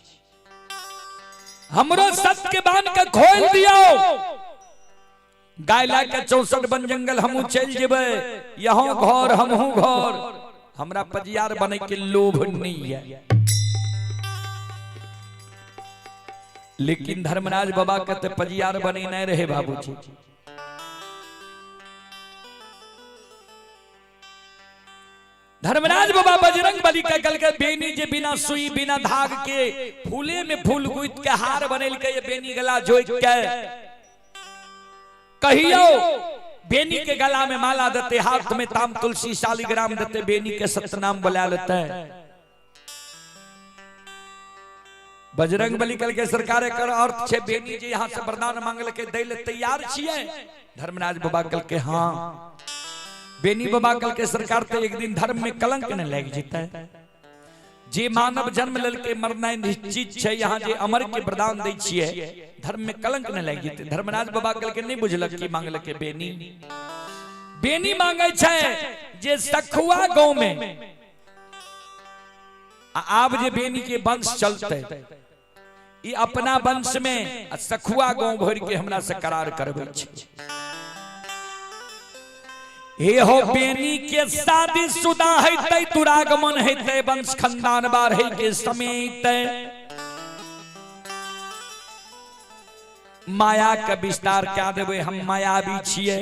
Speaker 1: हमरो सत्य के बांध के खोल दियो। गायला के 64 बन जंगल हमू चल जेबे, यहाँ घर हमहू घर। हमरा पजियार बने के लोभ नहीं है। लेकिन धर्मराज बाबा कहते पजियार बने नहीं रहे बाबूजी। धर्मराज बाबा बजरंग बली का कल के बेनी जे बिना सुई बिना धाग के फूले में फूल गुथ के हार बनेल के, ये बेनी गला जोइत के कहियो बेनी के गला में माला देते, हाथ में ताम तुलसी शालिग्राम देते, बेनी के सतनाम बुला लेते। बजरंग बली कल के सरकार कर अर्थ छे बेनी जी यहाँ से वरदान मांगल के दै ले तैयार छिए। धर्मराज बाबा कल के हाँ। बेनी बाबा कल के सरकार तो एक दिन धर्म में कलंक न लग जीता है। जे मानव जन्म लल के मरना निश्चित है, यहाँ जे अमर के वरदान दै छिए, धर्म में कलंक न लग जीते। धर्मराज बाबा कल के नहीं बुझलक कि मांगल के बेनी। बेनी मांगे छे जे सखुआ गांव में आब जे बेनी के वंश चलते, ये अपना वंश में सखुआ गांव भर के हमरा से करार करबे छे। हे हो बेनी के शादी शुदा है, दुरागमन है, वंश खानदान बार है के समेत माया का विस्तार क्या देवे, हम मायावी छिए।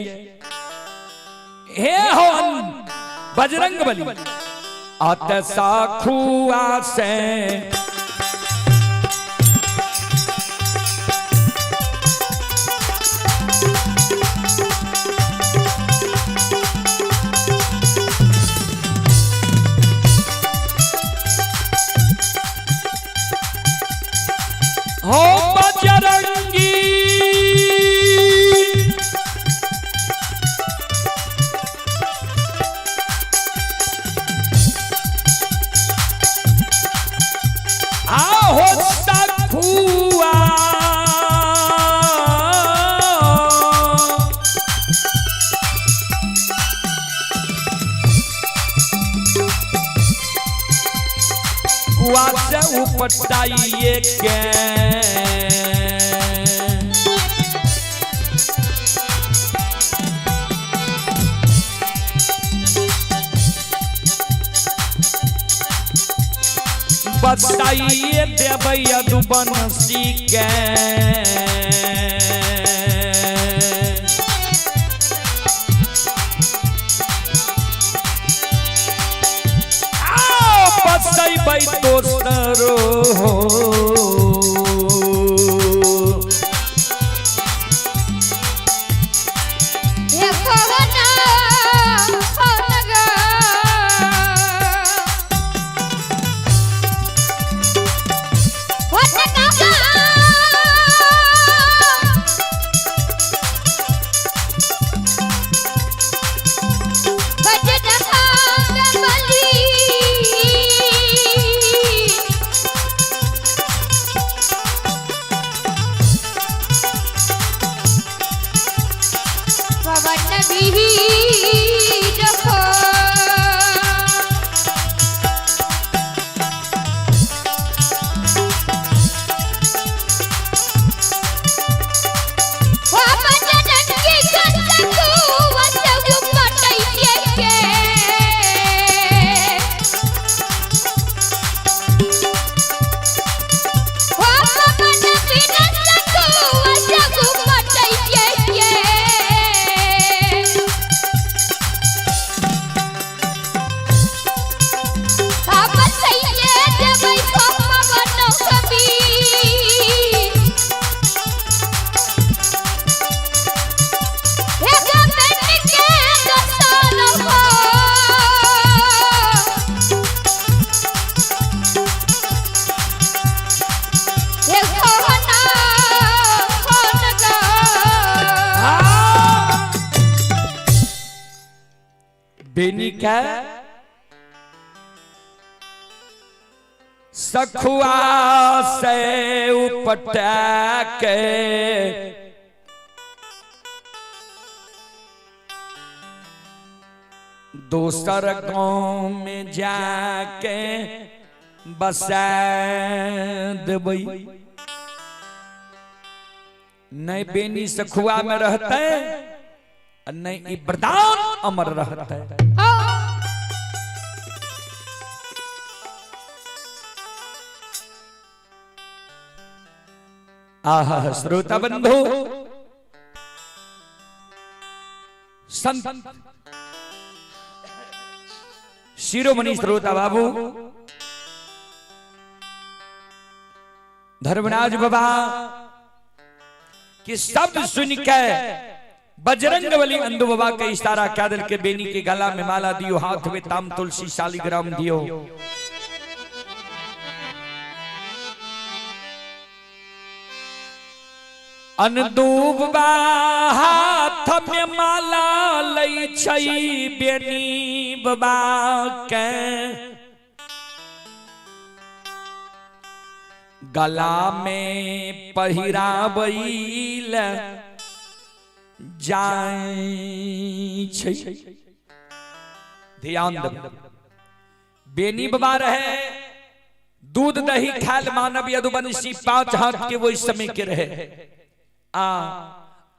Speaker 1: हे हो बजरंग बली अत सखुआ से हो बजरंगी हो सखुआ से उपटाइए के बताइए देवै अदुबनसी के बतैबै दोस्तरो बेनी का सखुआ से उपटा के दोसर गांव में जाके बसा देबई। नहीं बेनी सखुआ में रहते नहीं ई वरदान अमर रहते। आहा श्रोता बंधु संत शिरोमणि श्रोता बाबू धर्मराज बाबा कि शब्द सुन के बजरंग बली अंधु बाबा के इशारा क्या दिल के बेनी के गला में माला दियो, हाथ में ताम तुलसी शालिग्राम दियो। अंधुबा हाथ में माला लई छई बेनी बाबा के गला में पहिराबैल जाय छै। ध्यान दे बेनी बाबा रहे दूध दही खाल मानव यदुवंशी 5 हाथ के वो इस समय के रहे।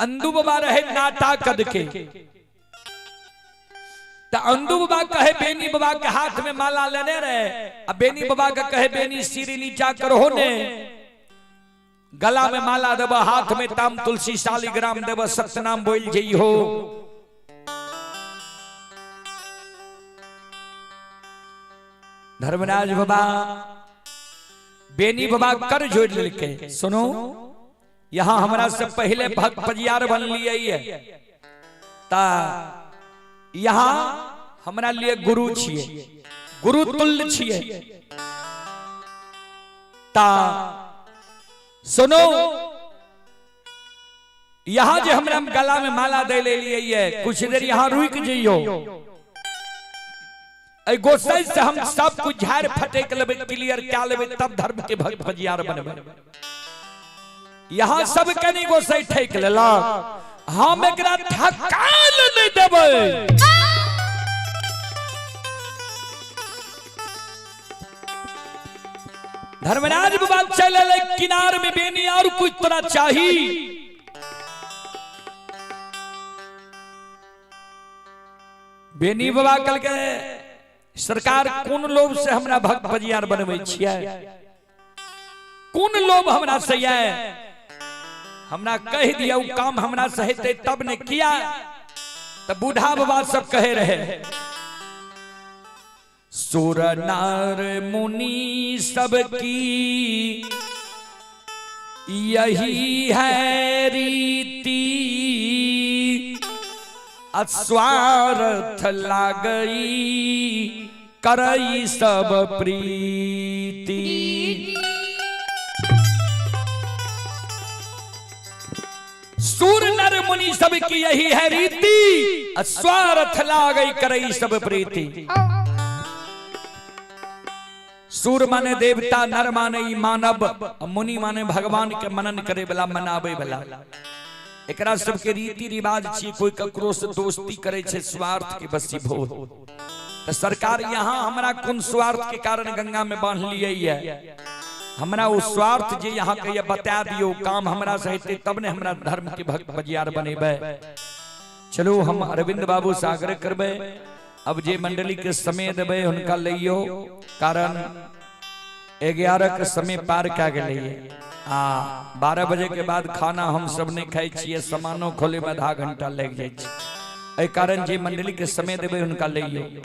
Speaker 1: अंधु बाबा रहे नाटा कद के तो अंधु बाबा कहे बेनी बाबा के हाथ में माला लेने रहे। अब बेनी बाबा का कहे बेनी सिरी नीचा करो ने गला में माला देव, हाथ में ताम तुलसी शालिग्राम देव, सत्यनाम बोल जई हो। धर्मराज बाबा बेनी बाबा कर जोड़ लेके सुनो, यहां हमारा से पहले भक्त पजियार बन लिए ता यहां हमरा लिए गुरु छिए, गुरु तुल्य छिए। ता सुनो यहां जे हमरा गला में माला दे ले लिए कुछ देर यहां रुक जइयो। ऐ गोसाई से हम सब कुछ झाड़ फटेक लेबे, क्लियर क्या लेबे, तब धर्म के भक्त पजियार बनबे। यहां सब कनी गोसाई ठेक लेला, हम एकरा ठकाल नहीं देबे। धर्मराज बाबा चले किनार में बेनी और कुछ तोरा चाहिए। बेनी बाबा कल के सरकार कौन लोभ से हमरा भक्त पजियार बनबै छियै, कौन लोभ हमरा से है, हमरा कह दिया वो काम हमरा से हेते तब ने किया। तब बूढ़ा बाबा सब कहे रहे सुर नार मुनि सबकी यही है रीति, अस्वार्थ लागई करई सब प्रीति। सूर नर मुनि सबकी यही है रीति, अस्वार्थ लागई करई सब प्रीति। सूर माने देवता, नर माने मानव, मुनि माने भगवान के मनन करे वाला, मनावे वाला। एकरा सबके रीति रिवाज छी, कोई ककरो से दोस्ती करे छे स्वार्थ के बसीभूत। तो सरकार यहाँ हमरा कौन स्वार्थ के कारण गंगा में बांध लिए है, हमरा वो स्वार्थ जे यहाँ के बता दियो, काम हमरा सहित तब ने हमरा धर्म के भक्त पजियार बनेबे। चलो हम अरविंद बाबू से आग्रह करबे, अब जे मंडली के समय देबे उनका लइयो, कारण 11 के समय पार क्या गए। 12 बजे के बाद खाना हम सब ने खाई छिए, सामानो खोले में आधा घंटा लग जाए छै। एहि कारण जे मंडली के समय देबे उनका लइयो।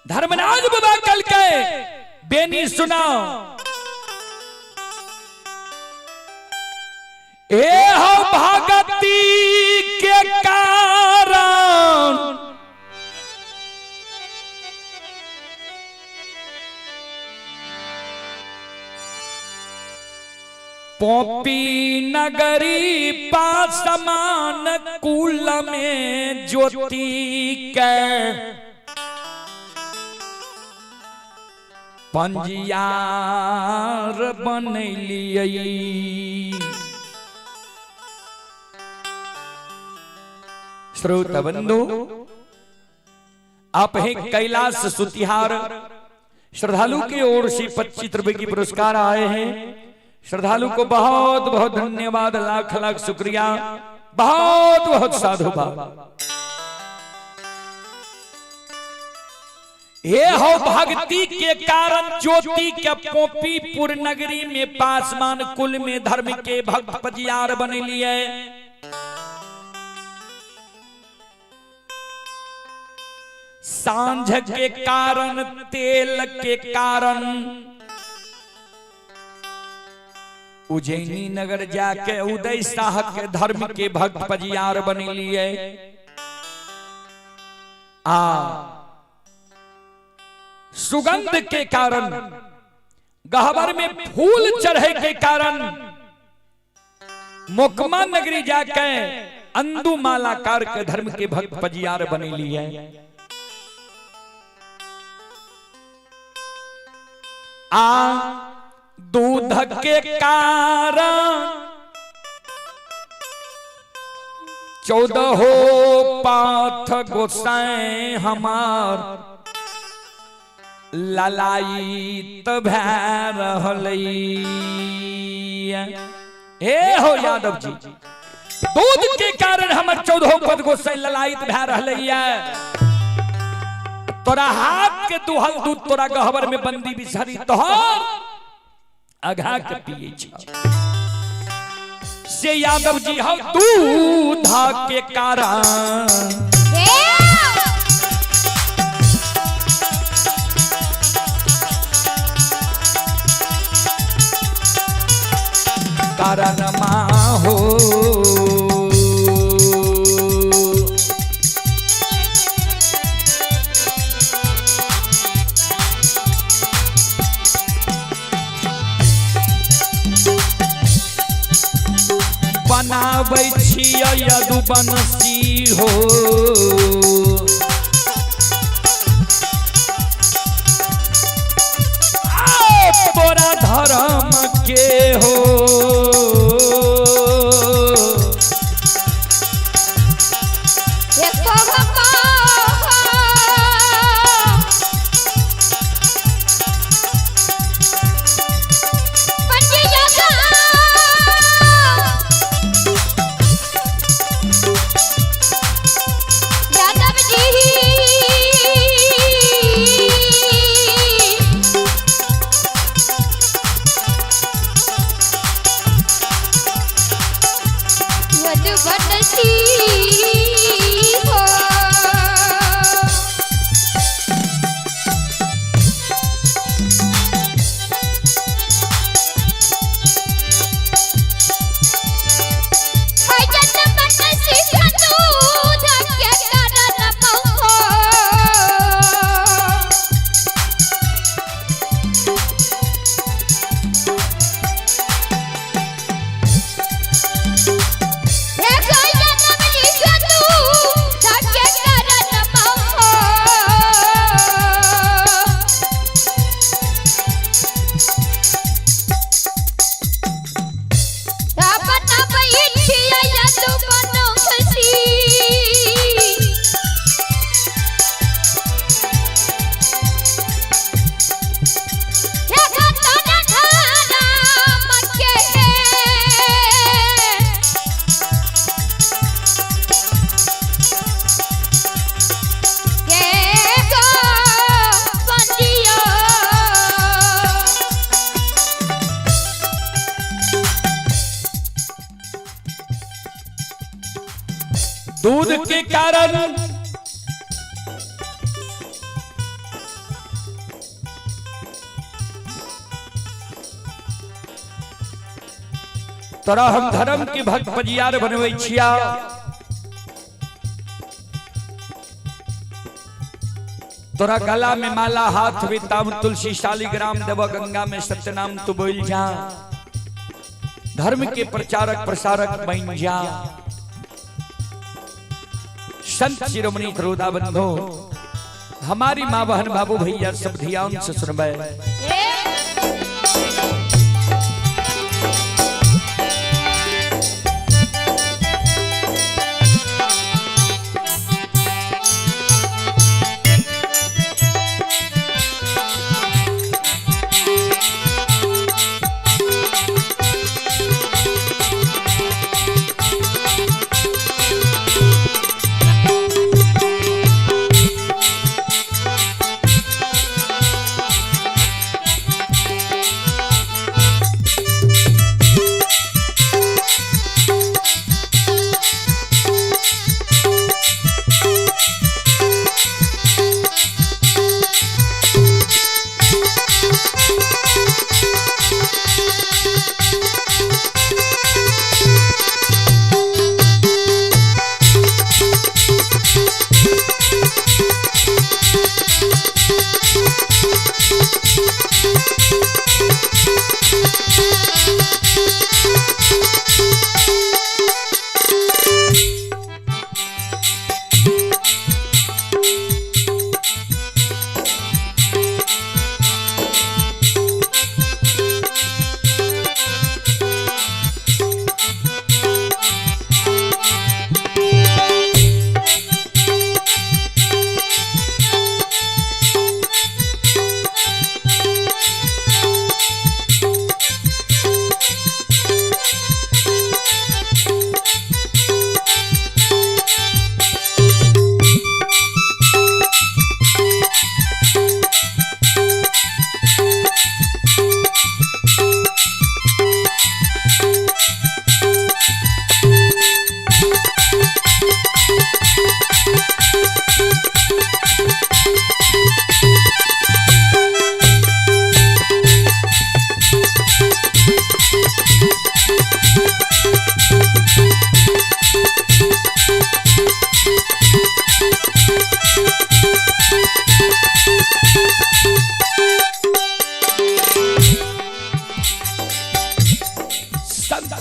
Speaker 1: धर्मराज बाबा कल के बेनी सुनाओ, ए हो भगती के कारण पोपी नगरी पासमान कुल में ज्योति के पंजियार बनलियै। श्रोता बंधु, आप हैं कैलाश सुतिहार, श्रद्धालु की ओर से 25 रुपए की पुरस्कार आए हैं। श्रद्धालु को बहुत बहुत धन्यवाद, लाख लाख शुक्रिया, बहुत बहुत साधुवाद। ये हो भक्ति के कारण ज्योति के पोपीपुर नगरी में पासमान कुल में धर्म के भक्त पजियार बन लिए। सांझ के कारण, तेल के कारण उज्जैनी नगर जाके उदय शाह के धर्म के भक्त पजियार बन लिए। सुगंध के कारण, गहवर में फूल चढ़े के कारण मोकमा नगरी जाके अंदुमालाकार के धर्म के भक्त पजियार बन लिए। दूध के कारण 14 पाथ गोसाई हमार ललायित भै रहलैया। हे हो यादव जी, दूध के कारण हमर 14 पद गोसाई ललायित भै रहलैया। तोरा हाथ के दुहल दूध तोरा गहवर में बंदी बिसरी तोहर अघा के पिए छ। से यादव जी हो दूध के कारण कारण हो बनाबै छियै यदुवंशी हो। तोरा धर्म के हो दूध के कारण तोरा हम धर्म के भक्त पजियार बनबै छिया। तोरा गला में माला, हाथ में ताम तुलसी, शालिग्राम देव गंगा में सत्यनाम तू बोल जा। धर्म के प्रचारक प्रसारक बन जा। संत शिरोमणि करोदा बंधो, हमारी माँ बहन बाबू भैया सब ध्यान से सुनबे।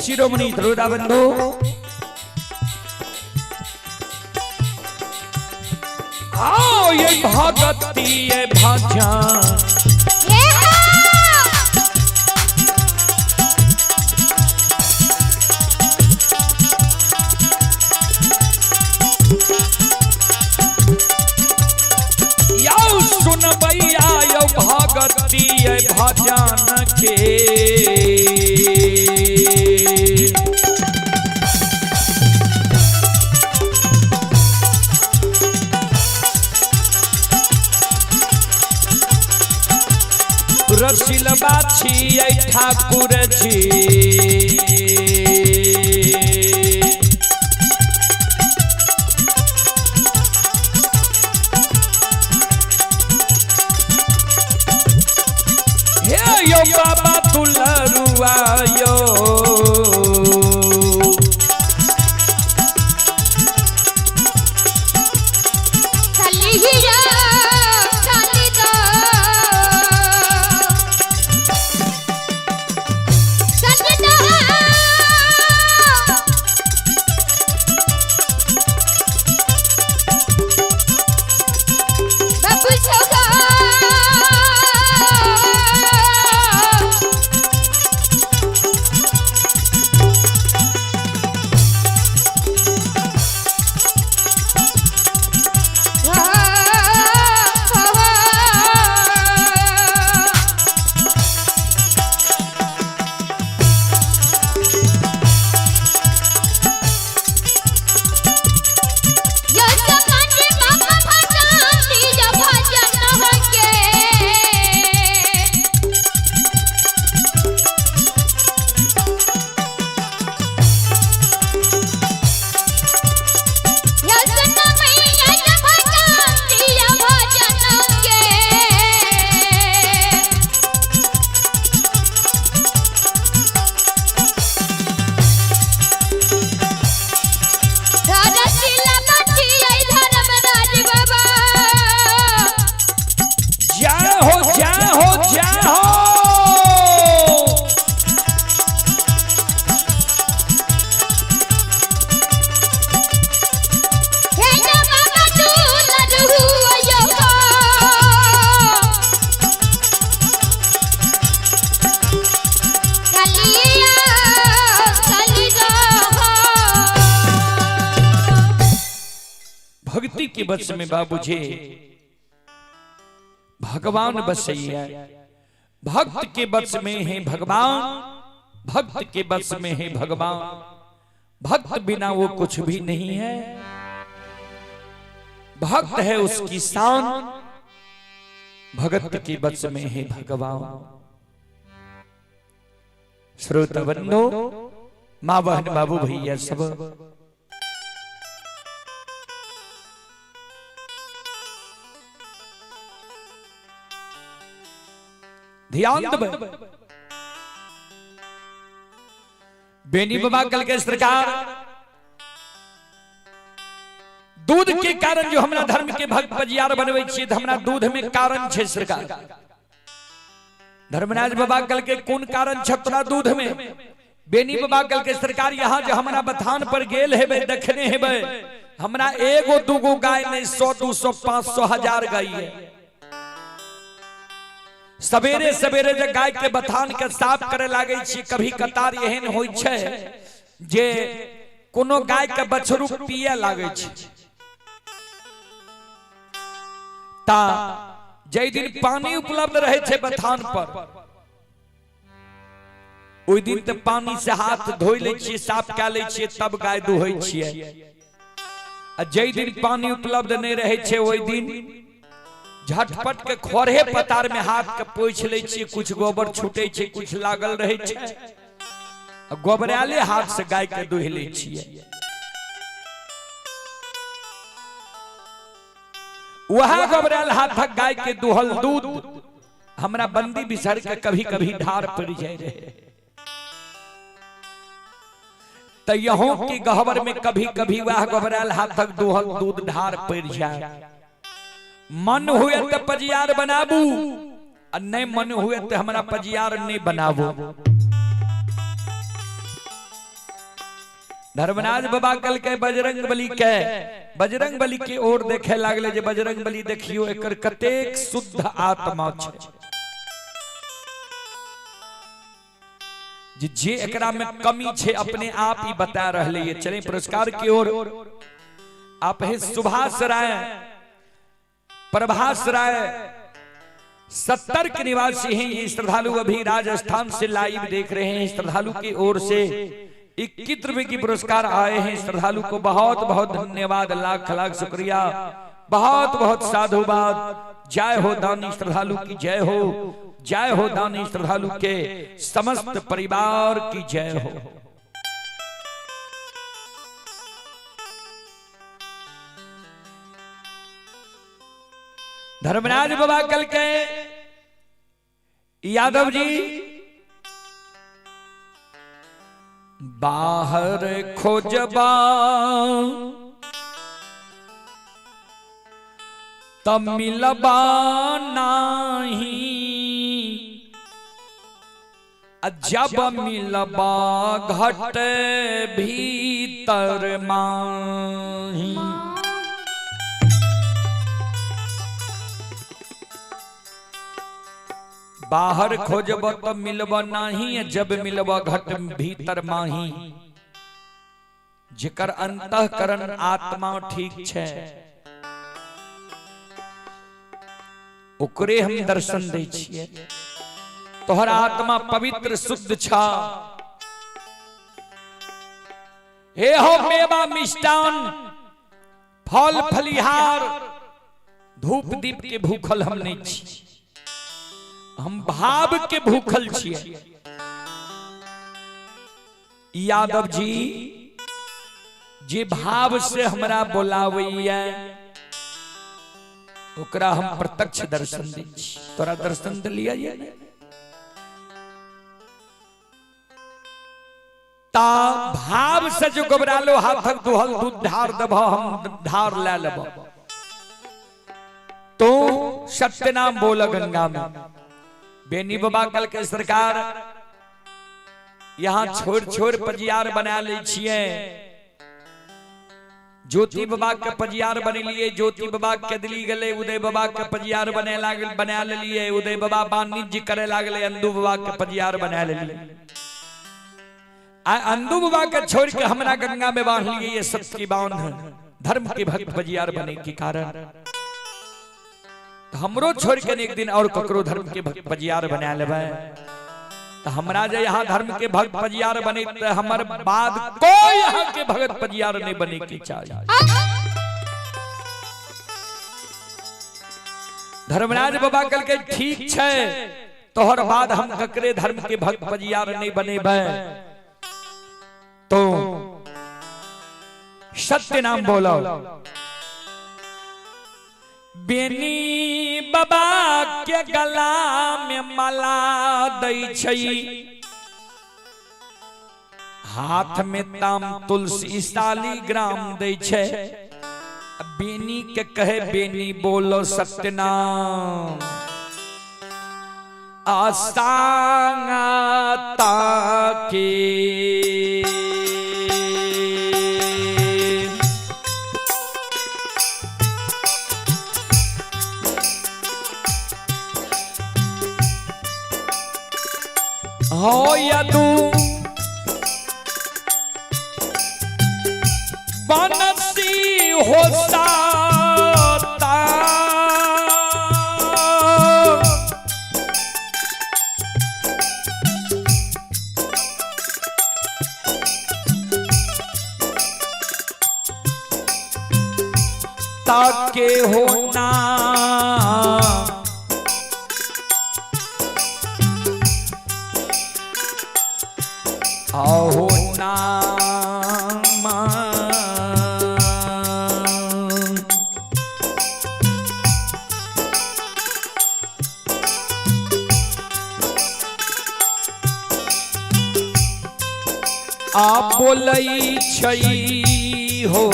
Speaker 1: शिरोमणि करोदा बंधो, आओ ये भगती ये भजन, याओ सुन भैया यो भगती ये भजन के। रसिल बाछी ठाकुर जी, हे यो बाबा तुलरुआ यो, भक्ति के बस में बाबूजी भगवान बसैया, भक्त के बस में है भगवान, भक्त के बस में है भगवान, भक्त बिना वो कुछ भी नहीं है। भक्त है उसकी शान, भगत के बस में है भगवान। श्रोता बंधो, मां बहन बाबू भैया सब ध्यान दे। बेनी बाबा कल के सरकार दूध के कारण जो हमरा धर्म के भक्त पजियार बनवे छिए, हमरा दूध में कारण छे सरकार। धर्मराज बाबा कल के कौन कारण छतरा दूध में? बेनी बाबा कल के सरकार यहाँ जो हमरा बथान पर गेल हेबे देखने हेबे, हमरा एगो दूगो गाय नहीं 100 200 500 1000 गाय है। सवेरे सवेरे जे गाय के बथान के साफ करे लागे छी, कभी कतार एहन होय छे जे कोनो गाय के बछरू पिए लागे छी, ता जै दिन पानी उपलब्ध रहे छे बथान पर, ओई दिन त पानी से हाथ धोई ले छी, साफ क ले छी, तब गाय दुहै छिए। आ जै दिन पानी उपलब्ध नहीं रहे छे, ओई दिन झटपट के खोरहे पतार में हाथ के पोछ ले छी, कुछ गोबर छूटे छे, कुछ लागल रहे छे, गोबराले हाथ से गाय के दुह ले छिए। वह गोबराल हाथ गाय के दुहल दूध हमरा बंदी बिसर के कभी कभी ढार पड़ जाए रहे। तो यहों की गहवर में कभी कभी वह गोबराल हाथ दुहल दूध ढार पड़ जाए। मन हुए तो पजियार बनाबू, और नहीं मन हुए तो हमारा पजियार नहीं बनाबू। धर्मराज बाबा कल के बजरंग बली के ओर देखे लागले, जे बजरंग बली देखियो एकर कतेक शुद्ध आत्मा छे, जे एकरा में कमी छे अपने आप ही बता रहले। ये चले पुरस्कार की ओर। आप है सुभाष राय, प्रभास राय 70 के निवासी हैं। ये श्रद्धालु अभी राजस्थान से लाइव देख रहे हैं। श्रद्धालु की ओर से 21 रुपए की पुरस्कार आए हैं। श्रद्धालु को बहुत बहुत धन्यवाद, लाख लाख शुक्रिया, बहुत बहुत साधुवाद। जय हो दानी श्रद्धालु की जय हो, जय हो दानी श्रद्धालु के समस्त परिवार की जय हो। धर्मराज बाबा कल के यादव जी बाहर खोजबा तब मिलबा नाही, जब मिलबा घट भीतर माही। बाहर खोजब तो मिलब नहीं, जब मिलब घट भीतर माही। जेकर अंतःकरण आत्मा ठीक छे ओकरे हम दर्शन दे छिए। तोहर आत्मा पवित्र शुद्ध छा। हे हो मेवा मिष्टान फल फलिहार धूप दीप के भूखल हम नहीं छी, हम भाव के भूखल छिए। यादव जी जे भाव से हमरा बोलावैया ओकरा हम प्रत्यक्ष दर्शन दी। तोरा दर्शन दिलिया ये ता भाव से जो घबरालो हाथक दुहल दूध ढार दब, हम ढार ले लब। तो सत्य नाम बोल गंगा में। बेनी बाबा कल के सरकार यहाँ छोड़ छोड़ पजियार बना ले छिए। ज्योति बाबा के पजियार बने लिए, ज्योति बाबा के दिली गले, उदय बाबा के पजियार बने लागल बना ले लिए। उदय बाबा वाणिज्य करे लागले, अंदू बाबा के पजियार बना ले लिए। अंदू बाबा के छोड़ के हमरा गंगा में बांध लिए। ये सत्य की बांध है। धर्म के भक्त बजियार बने के कारण तो हमरो छोड़ के एक दिन और ककरो धर्म के भक्त बजियार बना लेबै तो हमरा जे यहाँ धर्म के भक्त बजियार बने तो हमर बाद कोई यहाँ के भक्त बजियार नहीं बने के चाहिए। धर्मराज बाबा कल के ठीक है तोहर बाद हम ककरे धर्म के भक्त बजियार नहीं बनेबै तो सत्य नाम बोलो। बेनी बाबा के गला में माला दै छई हाथ में ताम तुलसी शालिग्राम दै छै बेनी के कहे बेनी बोलो सत्य नाम आसांगता के हो यदु बनसी हो साता ताके होना आहो नाम आप बोलई छई हो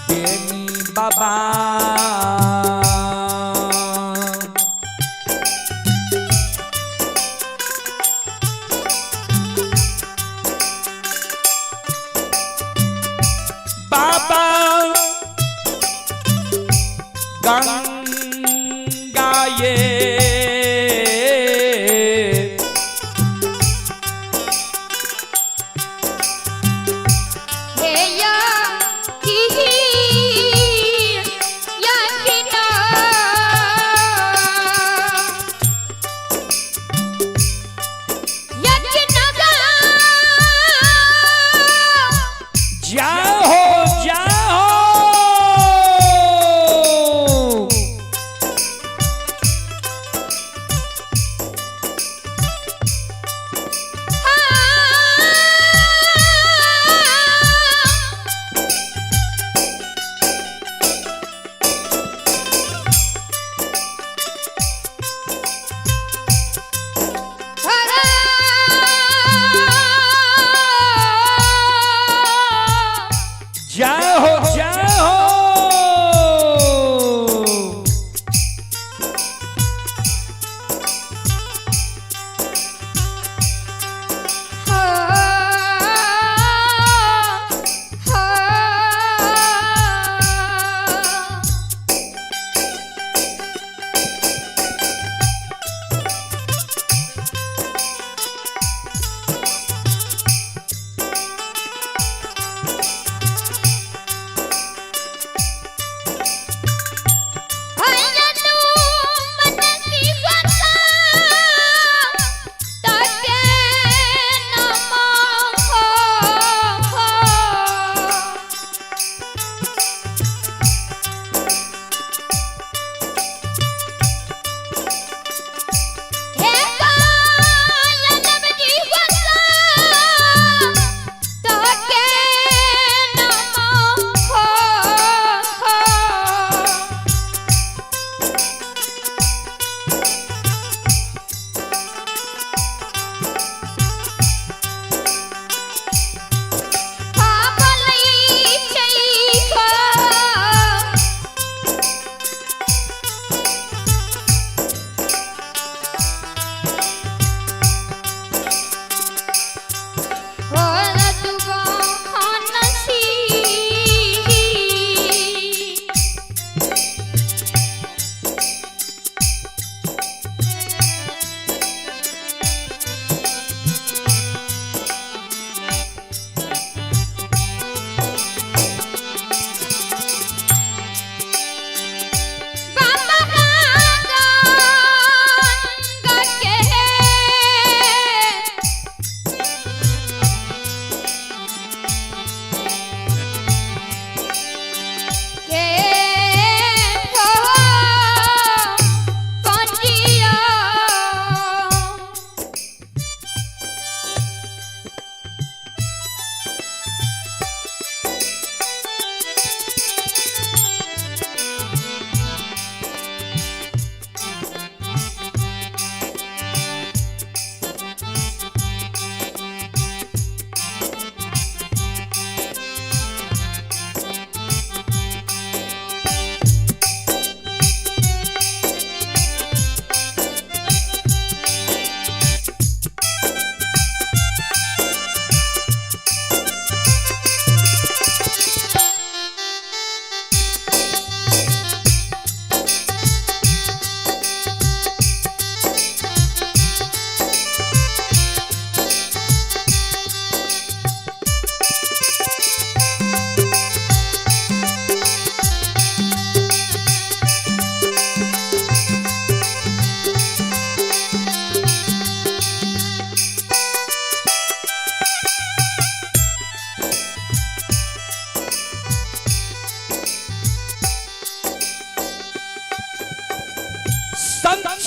Speaker 1: बेनी बाबा गंगाए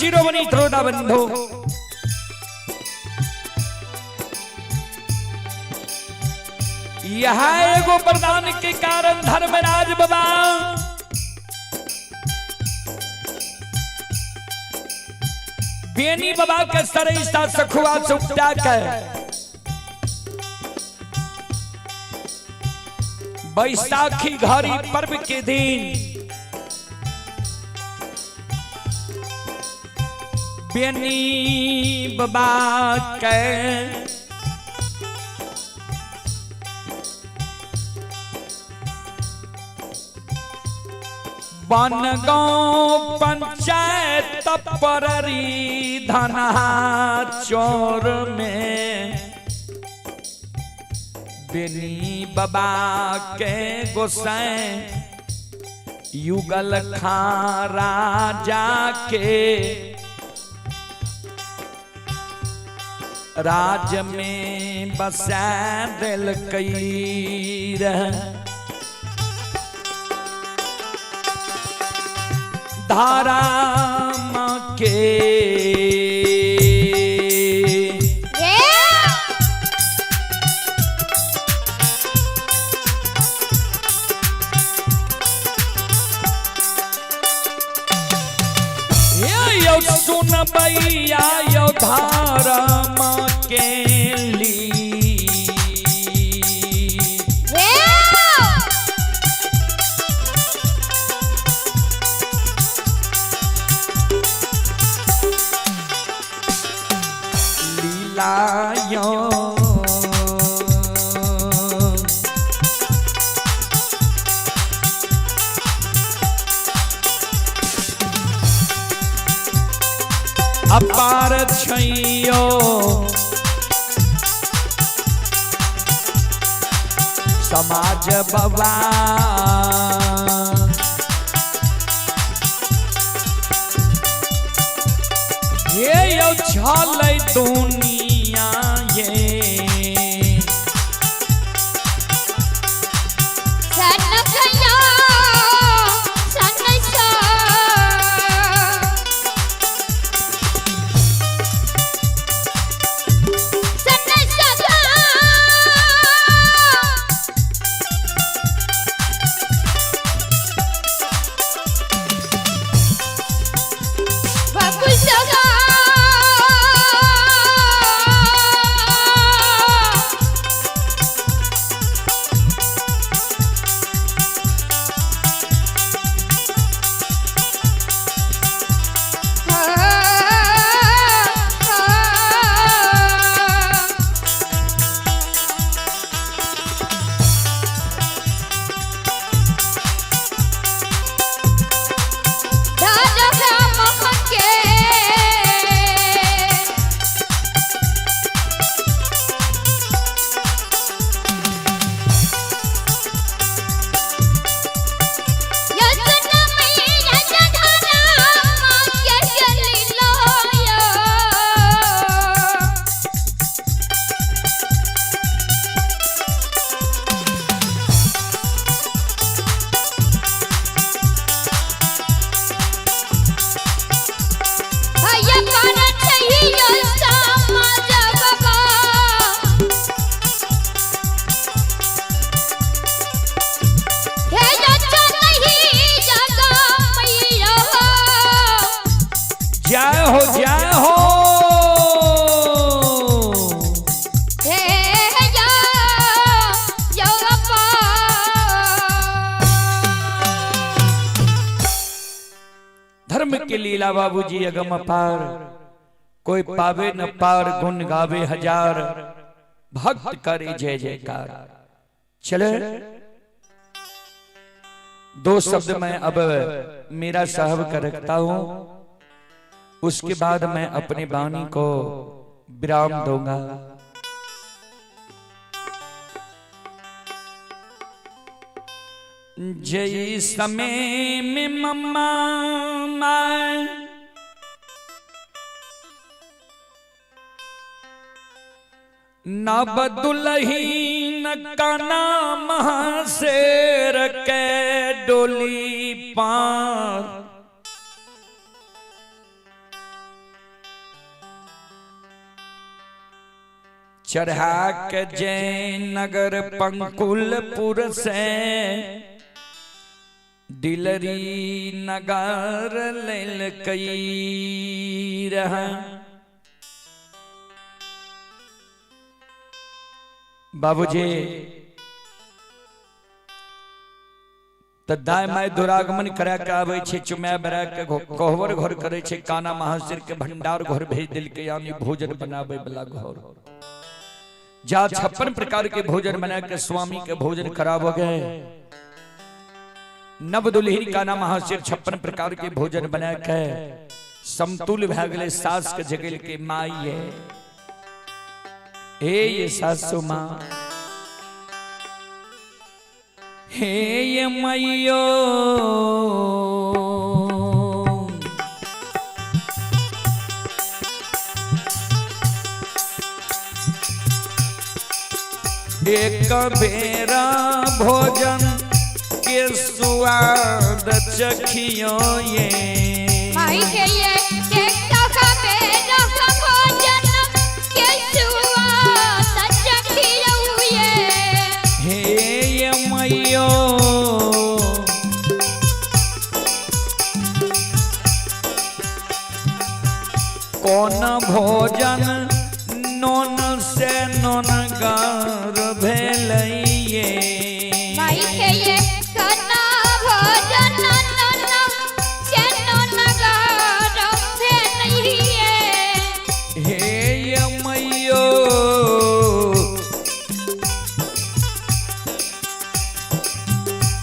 Speaker 1: शिरोमणि श्रोता बंधु, यह एगो वरदान के कारण धर्मराज बाबा बेनी बाबा के सरिश्ता सखुआ सुखा कर बैसाखी घड़ी पर्व के दिन बेनी बाबा के बनगांव पंचायत पररी धना चोर में बेनी बाबा के गोसाई युगल खां राजा के राज में बसा दिल कई धारा के सुन भैया यो धारम के लीला यो अपार छैयो समाज बाबा ये यो छालै दुनिया ये धर्म के लीला बाबूजी अगम अपार, कोई पावे न पार, गुण गावे हजार, भक्त करे जय जयकार। चले दो शब्द मैं अब मेरा साहब का रखता हूं, उसके बाद मैं अपने वाणी को विराम दूंगा। जय समय में मम्मा न बदुलही न काना महाशेर के डोली पार, चढ़ा के जयनगर पंकुलपुर से दिलरी नगार लेल कई रहा। बाबूजी तो दाय माय दुरागमन करा के आवे छे, चुमै बरा के कोहबर घर करे छे, काना महासिर के भंडार घर भेज दिल के, यानी भोजन बनावे वाला घर। जा 56 प्रकार के भोजन बना के स्वामी के भोजन करावोगे। नव दुल्हिन काना महासिर 56 प्रकार के भोजन बना के समतुल भए गेले सास के जगल के माई है। हे ये सासु माँ, हे ये मैयो, एक बेरा भोजन के स्वाद चखियो ये।
Speaker 2: माई के ये बेरा भोजन के स्वाद चखियो ये।
Speaker 1: हे ये मैयो, कौन भोजन नोन से नोनगार भेलइये।
Speaker 2: माई के ये खाना भोजन नोन से नोनगार भेलइये।
Speaker 1: हे ये मैयो,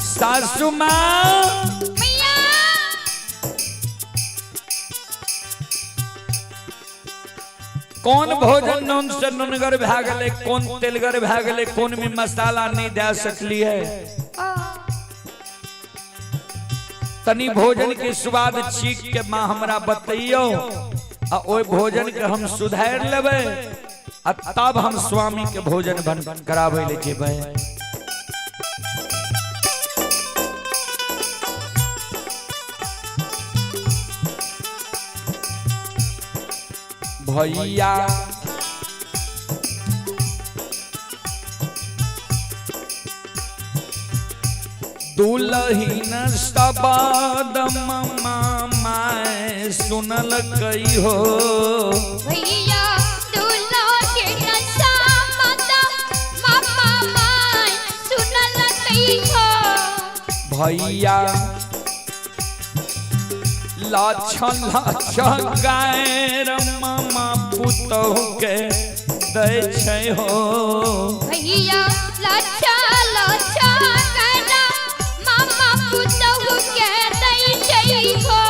Speaker 1: सासु माँ कौन भोजन नून से नुनगर भए गेले, कौन तेलगर भए गेले, कौन में मसाला नहीं दे सकली है। तनी भोजन के स्वाद चीख के माँ हमरा बतैयो, आ ओए भोजन के हम सुधार लेबै, आ तब हम स्वामी के भोजन बन करावे ले जेबै। भैया दुलहीन शब्द माय सुनल कई हो।
Speaker 2: भैया दुलहीन शब्द माय सुनल कई हो।
Speaker 1: भैया लाछन लाछन गायर मामा पुतहु के दै छै हो।
Speaker 2: भैया लाछा लाछा गायर मामा पुतहु के दै छै हो।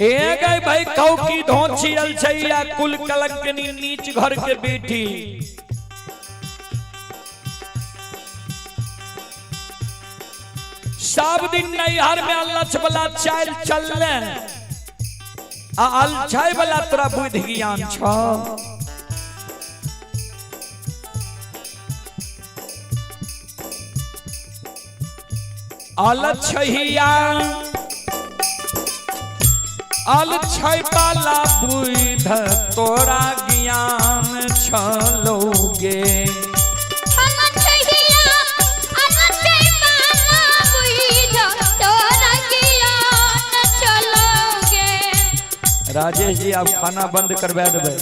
Speaker 1: ए गई भाई कहू की धों छिड़ल छै या कुल कलंकनी नीच घर के बेटी। सब दिन नैहर में अलछ वाला चाल चलले, आ अलछाई वाला तोरा बुद्धि ज्ञान छ। अलछहिया अलछाई वाला बुद्धि तोरा ज्ञान छलोगे। राजेश जी आप खाना बंद करवा देवे।